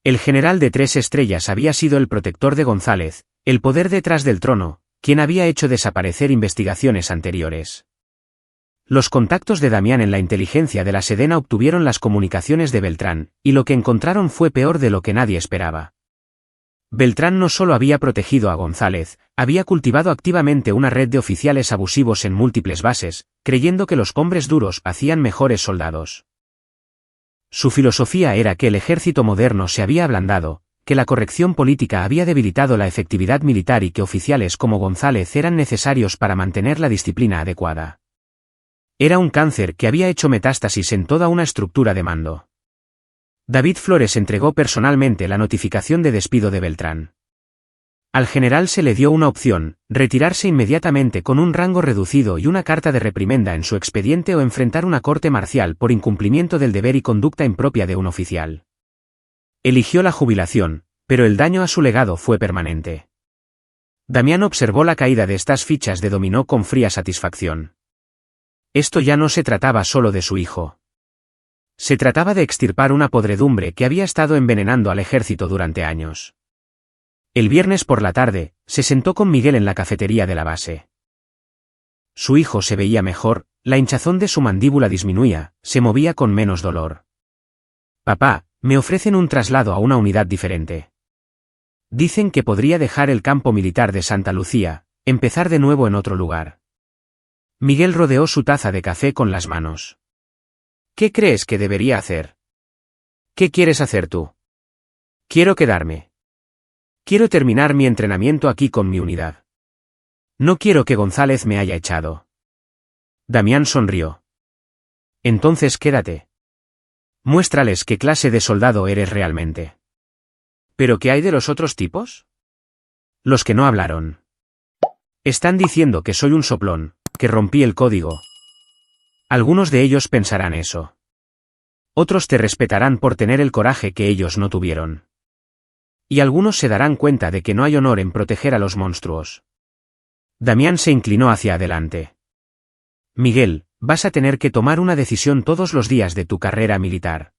El general de 3 estrellas había sido el protector de González, el poder detrás del trono, quien había hecho desaparecer investigaciones anteriores. Los contactos de Damián en la inteligencia de la Sedena obtuvieron las comunicaciones de Beltrán, y lo que encontraron fue peor de lo que nadie esperaba. Beltrán no solo había protegido a González, había cultivado activamente una red de oficiales abusivos en múltiples bases, creyendo que los hombres duros hacían mejores soldados. Su filosofía era que el ejército moderno se había ablandado, que la corrección política había debilitado la efectividad militar y que oficiales como González eran necesarios para mantener la disciplina adecuada. Era un cáncer que había hecho metástasis en toda una estructura de mando. David Flores entregó personalmente la notificación de despido de Beltrán. Al general se le dio una opción: retirarse inmediatamente con un rango reducido y una carta de reprimenda en su expediente o enfrentar una corte marcial por incumplimiento del deber y conducta impropia de un oficial. Eligió la jubilación, pero el daño a su legado fue permanente. Damián observó la caída de estas fichas de dominó con fría satisfacción. Esto ya no se trataba solo de su hijo. Se trataba de extirpar una podredumbre que había estado envenenando al ejército durante años. El viernes por la tarde, se sentó con Miguel en la cafetería de la base. Su hijo se veía mejor, la hinchazón de su mandíbula disminuía, se movía con menos dolor. Papá, me ofrecen un traslado a una unidad diferente. Dicen que podría dejar el campo militar de Santa Lucía, empezar de nuevo en otro lugar. Miguel rodeó su taza de café con las manos. ¿Qué crees que debería hacer? ¿Qué quieres hacer tú? Quiero quedarme. Quiero terminar mi entrenamiento aquí con mi unidad. No quiero que González me haya echado. Damián sonrió. Entonces quédate. Muéstrales qué clase de soldado eres realmente. ¿Pero qué hay de los otros tipos? Los que no hablaron. Están diciendo que soy un soplón, que rompí el código. Algunos de ellos pensarán eso. Otros te respetarán por tener el coraje que ellos no tuvieron. Y algunos se darán cuenta de que no hay honor en proteger a los monstruos. Damián se inclinó hacia adelante. Miguel, vas a tener que tomar una decisión todos los días de tu carrera militar.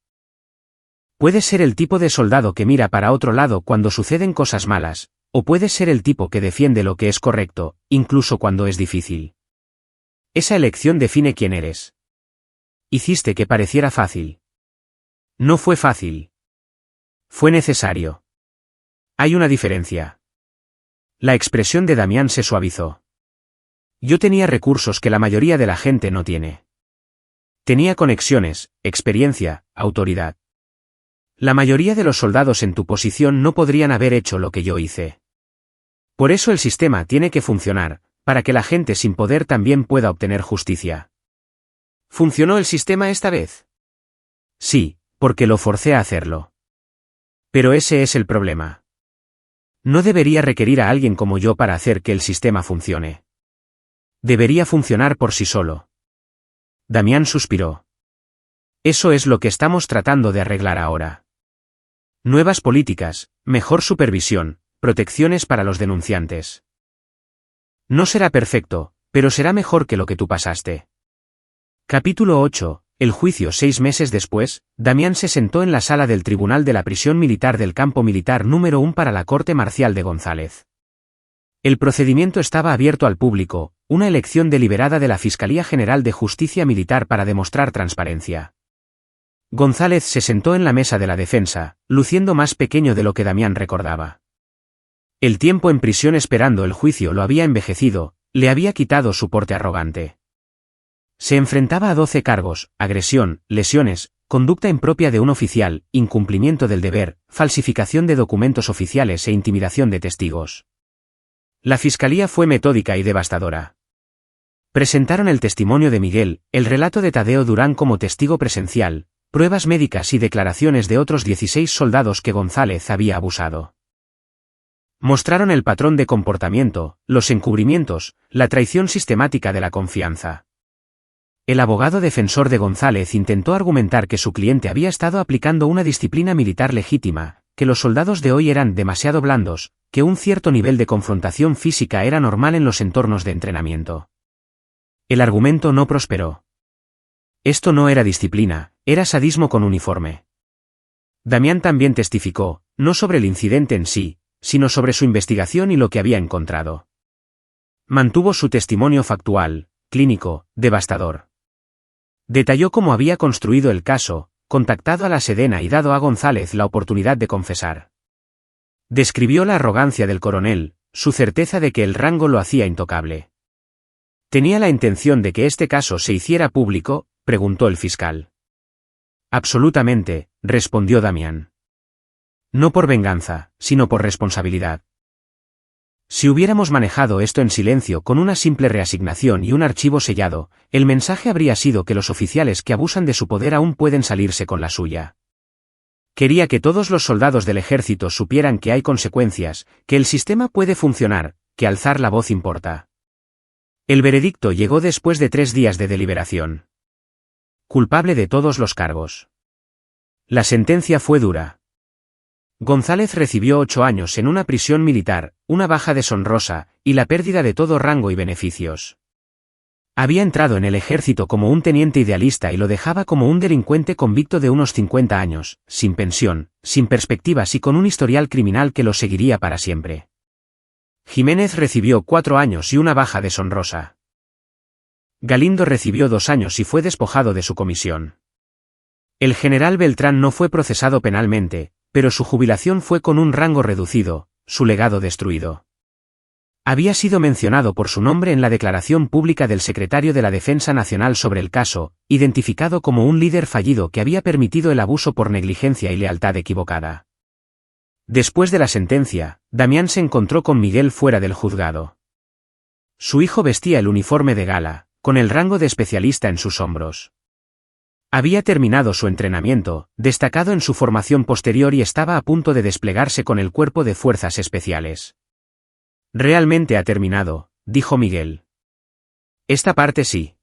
Puedes ser el tipo de soldado que mira para otro lado cuando suceden cosas malas, o puedes ser el tipo que defiende lo que es correcto, incluso cuando es difícil. Esa elección define quién eres. Hiciste que pareciera fácil. No fue fácil. Fue necesario. Hay una diferencia. La expresión de Damián se suavizó. Yo tenía recursos que la mayoría de la gente no tiene. Tenía conexiones, experiencia, autoridad. La mayoría de los soldados en tu posición no podrían haber hecho lo que yo hice. Por eso el sistema tiene que funcionar, para que la gente sin poder también pueda obtener justicia. ¿Funcionó el sistema esta vez? Sí, porque lo forcé a hacerlo. Pero ese es el problema. No debería requerir a alguien como yo para hacer que el sistema funcione. Debería funcionar por sí solo. Damián suspiró. Eso es lo que estamos tratando de arreglar ahora. Nuevas políticas, mejor supervisión, protecciones para los denunciantes. No será perfecto, pero será mejor que lo que tú pasaste. Capítulo 8. El juicio. 6 meses después, Damián se sentó en la sala del tribunal de la prisión militar del campo militar número 1 para la corte marcial de González. El procedimiento estaba abierto al público, una elección deliberada de la Fiscalía General de Justicia Militar para demostrar transparencia. González se sentó en la mesa de la defensa, luciendo más pequeño de lo que Damián recordaba. El tiempo en prisión esperando el juicio lo había envejecido, le había quitado su porte arrogante. Se enfrentaba a 12 cargos: agresión, lesiones, conducta impropia de un oficial, incumplimiento del deber, falsificación de documentos oficiales e intimidación de testigos. La fiscalía fue metódica y devastadora. Presentaron el testimonio de Miguel, el relato de Tadeo Durán como testigo presencial, pruebas médicas y declaraciones de otros 16 soldados que González había abusado. Mostraron el patrón de comportamiento, los encubrimientos, la traición sistemática de la confianza. El abogado defensor de González intentó argumentar que su cliente había estado aplicando una disciplina militar legítima, que los soldados de hoy eran demasiado blandos, que un cierto nivel de confrontación física era normal en los entornos de entrenamiento. El argumento no prosperó. Esto no era disciplina, era sadismo con uniforme. Damián también testificó, no sobre el incidente en sí, sino sobre su investigación y lo que había encontrado. Mantuvo su testimonio factual, clínico, devastador. Detalló cómo había construido el caso, contactado a la Sedena y dado a González la oportunidad de confesar. Describió la arrogancia del coronel, su certeza de que el rango lo hacía intocable. ¿Tenía la intención de que este caso se hiciera público?, preguntó el fiscal. Absolutamente, respondió Damián. No por venganza, sino por responsabilidad. Si hubiéramos manejado esto en silencio con una simple reasignación y un archivo sellado, el mensaje habría sido que los oficiales que abusan de su poder aún pueden salirse con la suya. Quería que todos los soldados del ejército supieran que hay consecuencias, que el sistema puede funcionar, que alzar la voz importa. El veredicto llegó después de 3 días de deliberación. Culpable de todos los cargos. La sentencia fue dura. González recibió 8 años en una prisión militar, una baja deshonrosa, y la pérdida de todo rango y beneficios. Había entrado en el ejército como un teniente idealista y lo dejaba como un delincuente convicto de unos 50 años, sin pensión, sin perspectivas y con un historial criminal que lo seguiría para siempre. Jiménez recibió 4 años y una baja deshonrosa. Galindo recibió 2 años y fue despojado de su comisión. El general Beltrán no fue procesado penalmente, pero su jubilación fue con un rango reducido, su legado destruido. Había sido mencionado por su nombre en la declaración pública del secretario de la Defensa Nacional sobre el caso, identificado como un líder fallido que había permitido el abuso por negligencia y lealtad equivocada. Después de la sentencia, Damián se encontró con Miguel fuera del juzgado. Su hijo vestía el uniforme de gala, con el rango de especialista en sus hombros. Había terminado su entrenamiento, destacado en su formación posterior y estaba a punto de desplegarse con el cuerpo de fuerzas especiales. Realmente ha terminado, dijo Miguel. Esta parte sí.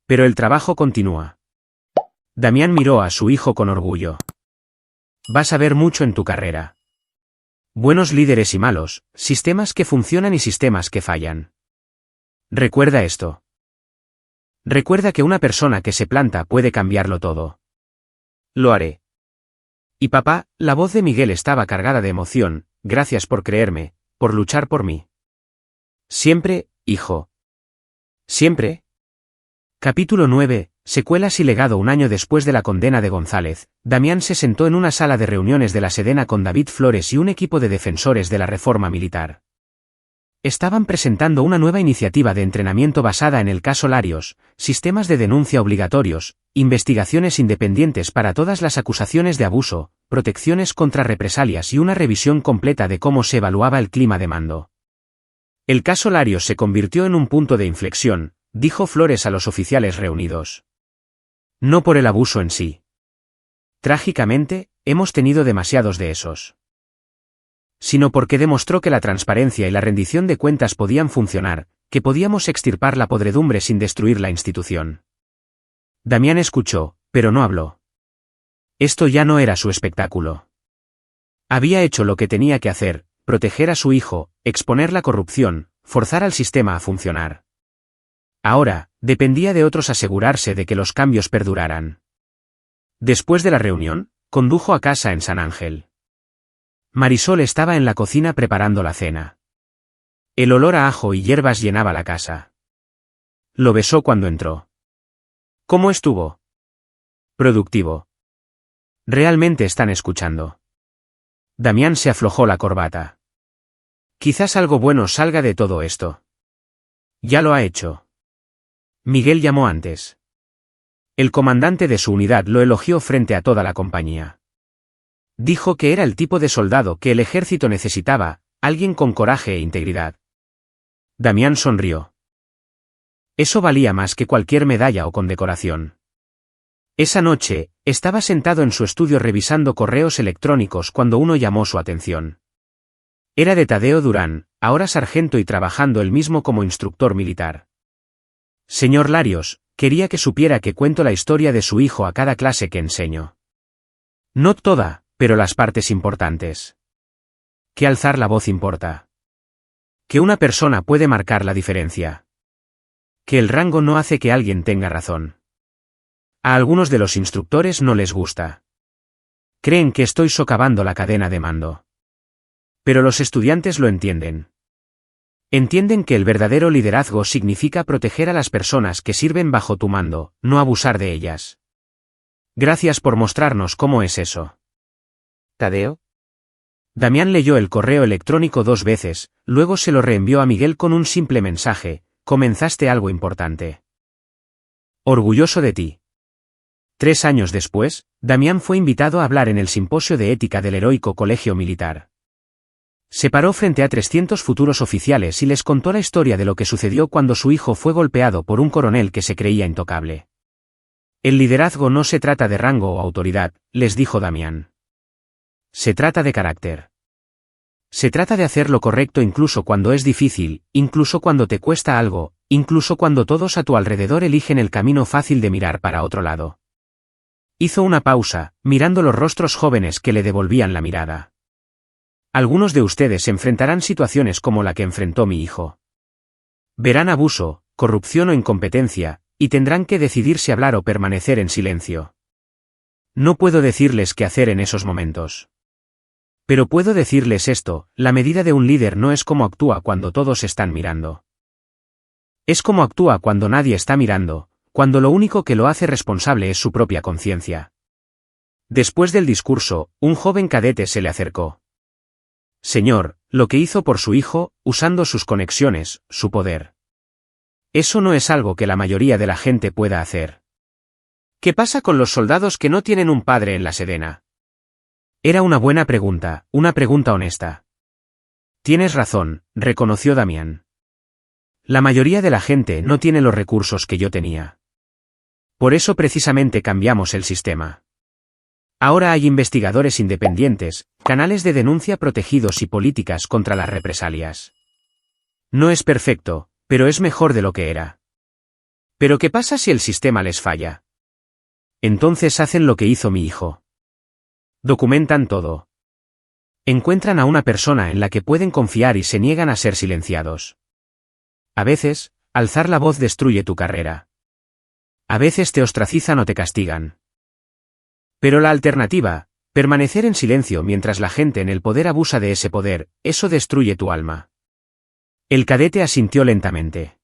Pero el trabajo continúa. Damián miró a su hijo con orgullo. Vas a ver mucho en tu carrera. Buenos líderes y malos, sistemas que funcionan y sistemas que fallan. Recuerda esto. Recuerda que una persona que se planta puede cambiarlo todo. Lo haré. Y papá, la voz de Miguel estaba cargada de emoción, gracias por creerme, por luchar por mí. Siempre, hijo. Siempre. Capítulo 9. Secuelas y legado. Un año después de la condena de González, Damián se sentó en una sala de reuniones de la Sedena con David Flores y un equipo de defensores de la reforma militar. Estaban presentando una nueva iniciativa de entrenamiento basada en el caso Larios, sistemas de denuncia obligatorios, investigaciones independientes para todas las acusaciones de abuso, protecciones contra represalias y una revisión completa de cómo se evaluaba el clima de mando. El caso Larios se convirtió en un punto de inflexión, dijo Flores a los oficiales reunidos. No por el abuso en sí. Trágicamente, hemos tenido demasiados de esos. Sino porque demostró que la transparencia y la rendición de cuentas podían funcionar, que podíamos extirpar la podredumbre sin destruir la institución. Damián escuchó, pero no habló. Esto ya no era su espectáculo. Había hecho lo que tenía que hacer, proteger a su hijo, exponer la corrupción, forzar al sistema a funcionar. Ahora, dependía de otros asegurarse de que los cambios perduraran. Después de la reunión, condujo a casa en San Ángel. Marisol estaba en la cocina preparando la cena. El olor a ajo y hierbas llenaba la casa. Lo besó cuando entró. ¿Cómo estuvo? Productivo. Realmente están escuchando. Damián se aflojó la corbata. Quizás algo bueno salga de todo esto. Ya lo ha hecho. Miguel llamó antes. El comandante de su unidad lo elogió frente a toda la compañía. Dijo que era el tipo de soldado que el ejército necesitaba, alguien con coraje e integridad. Damián sonrió. Eso valía más que cualquier medalla o condecoración. Esa noche, estaba sentado en su estudio revisando correos electrónicos cuando uno llamó su atención. Era de Tadeo Durán, ahora sargento y trabajando él mismo como instructor militar. Señor Larios, quería que supiera que cuento la historia de su hijo a cada clase que enseño. No toda, pero las partes importantes. Que alzar la voz importa. Que una persona puede marcar la diferencia. Que el rango no hace que alguien tenga razón. A algunos de los instructores no les gusta. Creen que estoy socavando la cadena de mando. Pero los estudiantes lo entienden. Entienden que el verdadero liderazgo significa proteger a las personas que sirven bajo tu mando, no abusar de ellas. Gracias por mostrarnos cómo es eso. ¿Tadeo? Damián leyó el correo electrónico 2 veces, luego se lo reenvió a Miguel con un simple mensaje: comenzaste algo importante. Orgulloso de ti. 3 años después, Damián fue invitado a hablar en el simposio de ética del Heroico Colegio Militar. Se paró frente a 300 futuros oficiales y les contó la historia de lo que sucedió cuando su hijo fue golpeado por un coronel que se creía intocable. El liderazgo no se trata de rango o autoridad, les dijo Damián. Se trata de carácter. Se trata de hacer lo correcto incluso cuando es difícil, incluso cuando te cuesta algo, incluso cuando todos a tu alrededor eligen el camino fácil de mirar para otro lado. Hizo una pausa, mirando los rostros jóvenes que le devolvían la mirada. Algunos de ustedes enfrentarán situaciones como la que enfrentó mi hijo. Verán abuso, corrupción o incompetencia, y tendrán que decidir si hablar o permanecer en silencio. No puedo decirles qué hacer en esos momentos. Pero puedo decirles esto: la medida de un líder no es cómo actúa cuando todos están mirando. Es cómo actúa cuando nadie está mirando, cuando lo único que lo hace responsable es su propia conciencia. Después del discurso, un joven cadete se le acercó. Señor, lo que hizo por su hijo, usando sus conexiones, su poder. Eso no es algo que la mayoría de la gente pueda hacer. ¿Qué pasa con los soldados que no tienen un padre en la Sedena? Era una buena pregunta, una pregunta honesta. Tienes razón, reconoció Damián. La mayoría de la gente no tiene los recursos que yo tenía. Por eso precisamente cambiamos el sistema. Ahora hay investigadores independientes, canales de denuncia protegidos y políticas contra las represalias. No es perfecto, pero es mejor de lo que era. ¿Pero qué pasa si el sistema les falla? Entonces hacen lo que hizo mi hijo. Documentan todo. Encuentran a una persona en la que pueden confiar y se niegan a ser silenciados. A veces, alzar la voz destruye tu carrera. A veces te ostracizan o te castigan. Pero la alternativa, permanecer en silencio mientras la gente en el poder abusa de ese poder, eso destruye tu alma. El cadete asintió lentamente.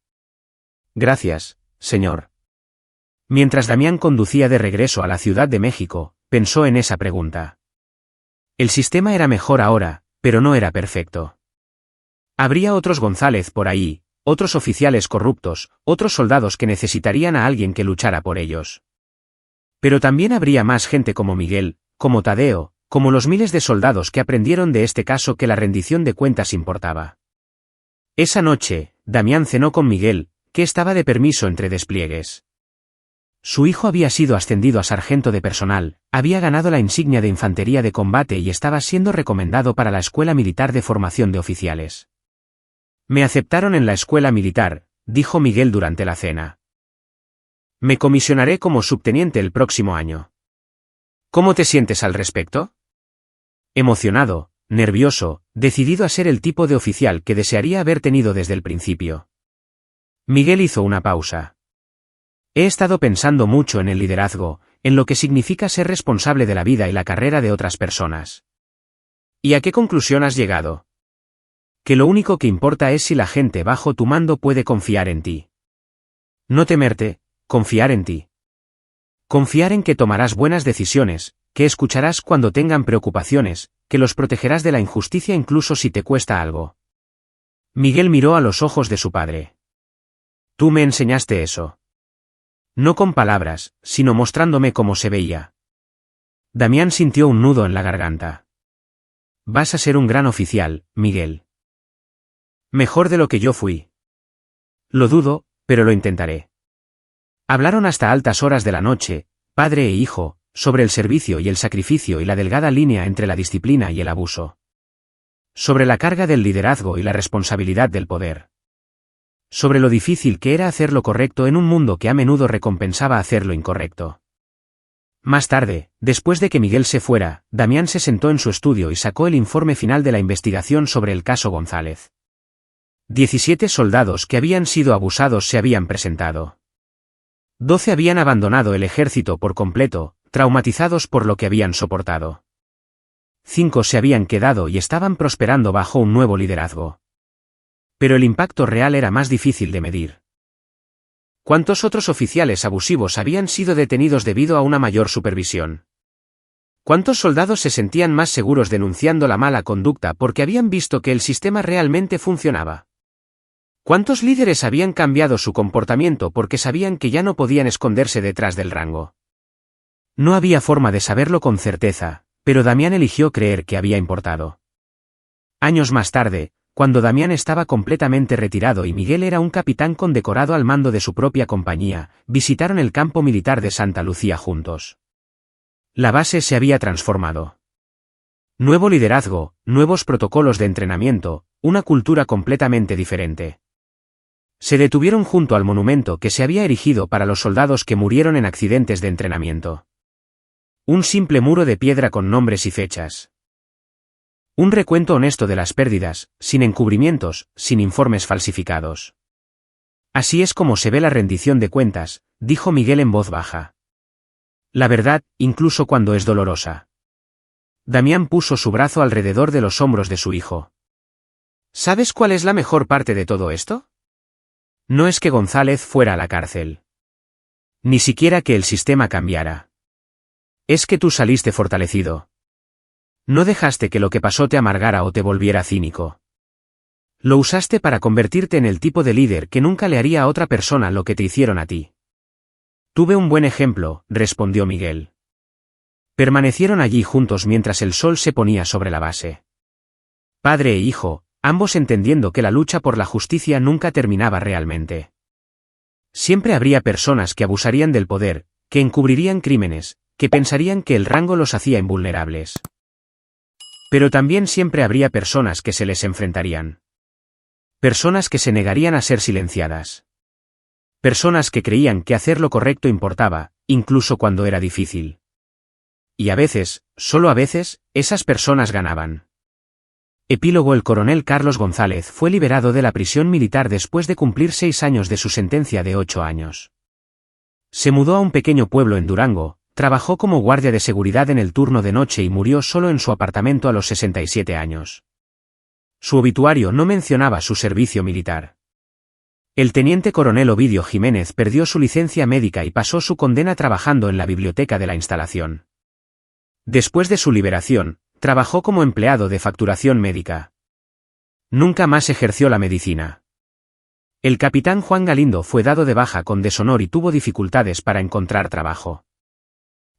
Gracias, señor. Mientras Damián conducía de regreso a la Ciudad de México, pensó en esa pregunta. El sistema era mejor ahora, pero no era perfecto. Habría otros González por ahí, otros oficiales corruptos, otros soldados que necesitarían a alguien que luchara por ellos. Pero también habría más gente como Miguel, como Tadeo, como los miles de soldados que aprendieron de este caso que la rendición de cuentas importaba. Esa noche, Damián cenó con Miguel, que estaba de permiso entre despliegues. Su hijo había sido ascendido a sargento de personal, había ganado la insignia de infantería de combate y estaba siendo recomendado para la Escuela Militar de Formación de Oficiales. Me aceptaron en la escuela militar, dijo Miguel durante la cena. Me comisionaré como subteniente el próximo año. ¿Cómo te sientes al respecto? Emocionado, nervioso, decidido a ser el tipo de oficial que desearía haber tenido desde el principio. Miguel hizo una pausa. He estado pensando mucho en el liderazgo, en lo que significa ser responsable de la vida y la carrera de otras personas. ¿Y a qué conclusión has llegado? Que lo único que importa es si la gente bajo tu mando puede confiar en ti. No temerte, confiar en ti. Confiar en que tomarás buenas decisiones, que escucharás cuando tengan preocupaciones, que los protegerás de la injusticia incluso si te cuesta algo. Miguel miró a los ojos de su padre. Tú me enseñaste eso. No con palabras, sino mostrándome cómo se veía. Damián sintió un nudo en la garganta. Vas a ser un gran oficial, Miguel. Mejor de lo que yo fui. Lo dudo, pero lo intentaré. Hablaron hasta altas horas de la noche, padre e hijo, sobre el servicio y el sacrificio y la delgada línea entre la disciplina y el abuso. Sobre la carga del liderazgo y la responsabilidad del poder. Sobre lo difícil que era hacer lo correcto en un mundo que a menudo recompensaba hacer lo incorrecto. Más tarde, después de que Miguel se fuera, Damián se sentó en su estudio y sacó el informe final de la investigación sobre el caso González. 17 soldados que habían sido abusados se habían presentado. 12 habían abandonado el ejército por completo, traumatizados por lo que habían soportado. 5 se habían quedado y estaban prosperando bajo un nuevo liderazgo. Pero el impacto real era más difícil de medir. ¿Cuántos otros oficiales abusivos habían sido detenidos debido a una mayor supervisión? ¿Cuántos soldados se sentían más seguros denunciando la mala conducta porque habían visto que el sistema realmente funcionaba? ¿Cuántos líderes habían cambiado su comportamiento porque sabían que ya no podían esconderse detrás del rango? No había forma de saberlo con certeza, pero Damián eligió creer que había importado. Años más tarde, cuando Damián estaba completamente retirado y Miguel era un capitán condecorado al mando de su propia compañía, visitaron el campo militar de Santa Lucía juntos. La base se había transformado. Nuevo liderazgo, nuevos protocolos de entrenamiento, una cultura completamente diferente. Se detuvieron junto al monumento que se había erigido para los soldados que murieron en accidentes de entrenamiento. Un simple muro de piedra con nombres y fechas. Un recuento honesto de las pérdidas, sin encubrimientos, sin informes falsificados. Así es como se ve la rendición de cuentas, dijo Miguel en voz baja. La verdad, incluso cuando es dolorosa. Damián puso su brazo alrededor de los hombros de su hijo. ¿Sabes cuál es la mejor parte de todo esto? No es que González fuera a la cárcel. Ni siquiera que el sistema cambiara. Es que tú saliste fortalecido. No dejaste que lo que pasó te amargara o te volviera cínico. Lo usaste para convertirte en el tipo de líder que nunca le haría a otra persona lo que te hicieron a ti. Tuve un buen ejemplo, respondió Miguel. Permanecieron allí juntos mientras el sol se ponía sobre la base. Padre e hijo, ambos entendiendo que la lucha por la justicia nunca terminaba realmente. Siempre habría personas que abusarían del poder, que encubrirían crímenes, que pensarían que el rango los hacía invulnerables. Pero también siempre habría personas que se les enfrentarían. Personas que se negarían a ser silenciadas. Personas que creían que hacer lo correcto importaba, incluso cuando era difícil. Y a veces, solo a veces, esas personas ganaban. Epílogo. El coronel Carlos González fue liberado de la prisión militar después de cumplir 6 años de su sentencia de 8 años. Se mudó a un pequeño pueblo en Durango, trabajó como guardia de seguridad en el turno de noche y murió solo en su apartamento a los 67 años. Su obituario no mencionaba su servicio militar. El teniente coronel Ovidio Jiménez perdió su licencia médica y pasó su condena trabajando en la biblioteca de la instalación. Después de su liberación, trabajó como empleado de facturación médica. Nunca más ejerció la medicina. El capitán Juan Galindo fue dado de baja con deshonor y tuvo dificultades para encontrar trabajo.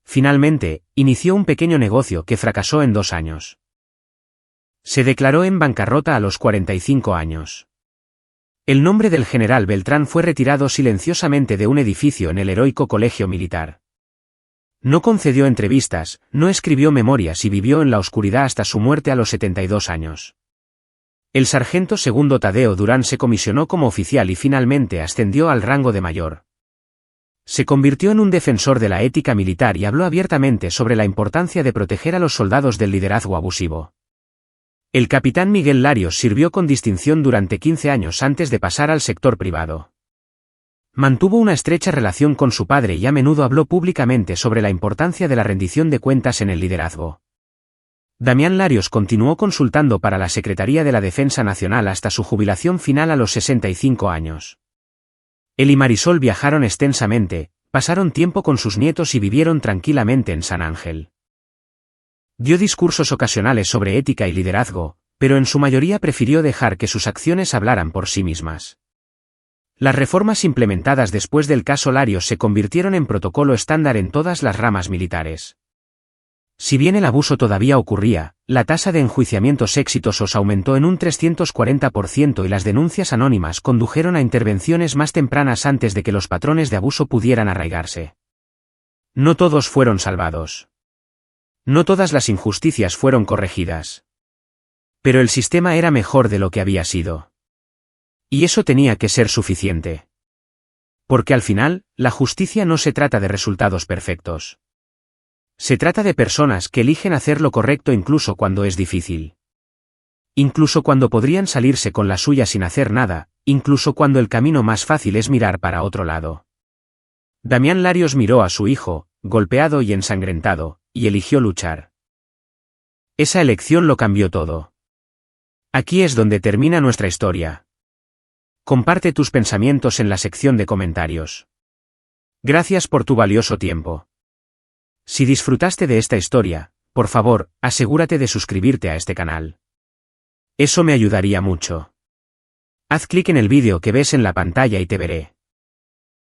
Finalmente, inició un pequeño negocio que fracasó en 2 años. Se declaró en bancarrota a los 45 años. El nombre del general Beltrán fue retirado silenciosamente de un edificio en el heroico colegio militar. No concedió entrevistas, no escribió memorias y vivió en la oscuridad hasta su muerte a los 72 años. El sargento segundo Tadeo Durán se comisionó como oficial y finalmente ascendió al rango de mayor. Se convirtió en un defensor de la ética militar y habló abiertamente sobre la importancia de proteger a los soldados del liderazgo abusivo. El capitán Miguel Larios sirvió con distinción durante 15 años antes de pasar al sector privado. Mantuvo una estrecha relación con su padre y a menudo habló públicamente sobre la importancia de la rendición de cuentas en el liderazgo. Damián Larios continuó consultando para la Secretaría de la Defensa Nacional hasta su jubilación final a los 65 años. Él y Marisol viajaron extensamente, pasaron tiempo con sus nietos y vivieron tranquilamente en San Ángel. Dio discursos ocasionales sobre ética y liderazgo, pero en su mayoría prefirió dejar que sus acciones hablaran por sí mismas. Las reformas implementadas después del caso Larios se convirtieron en protocolo estándar en todas las ramas militares. Si bien el abuso todavía ocurría, la tasa de enjuiciamientos exitosos aumentó en un 340% y las denuncias anónimas condujeron a intervenciones más tempranas antes de que los patrones de abuso pudieran arraigarse. No todos fueron salvados. No todas las injusticias fueron corregidas. Pero el sistema era mejor de lo que había sido. Y eso tenía que ser suficiente. Porque al final, la justicia no se trata de resultados perfectos. Se trata de personas que eligen hacer lo correcto incluso cuando es difícil. Incluso cuando podrían salirse con la suya sin hacer nada, incluso cuando el camino más fácil es mirar para otro lado. Damián Larios miró a su hijo, golpeado y ensangrentado, y eligió luchar. Esa elección lo cambió todo. Aquí es donde termina nuestra historia. Comparte tus pensamientos en la sección de comentarios. Gracias por tu valioso tiempo. Si disfrutaste de esta historia, por favor, asegúrate de suscribirte a este canal. Eso me ayudaría mucho. Haz clic en el vídeo que ves en la pantalla y te veré.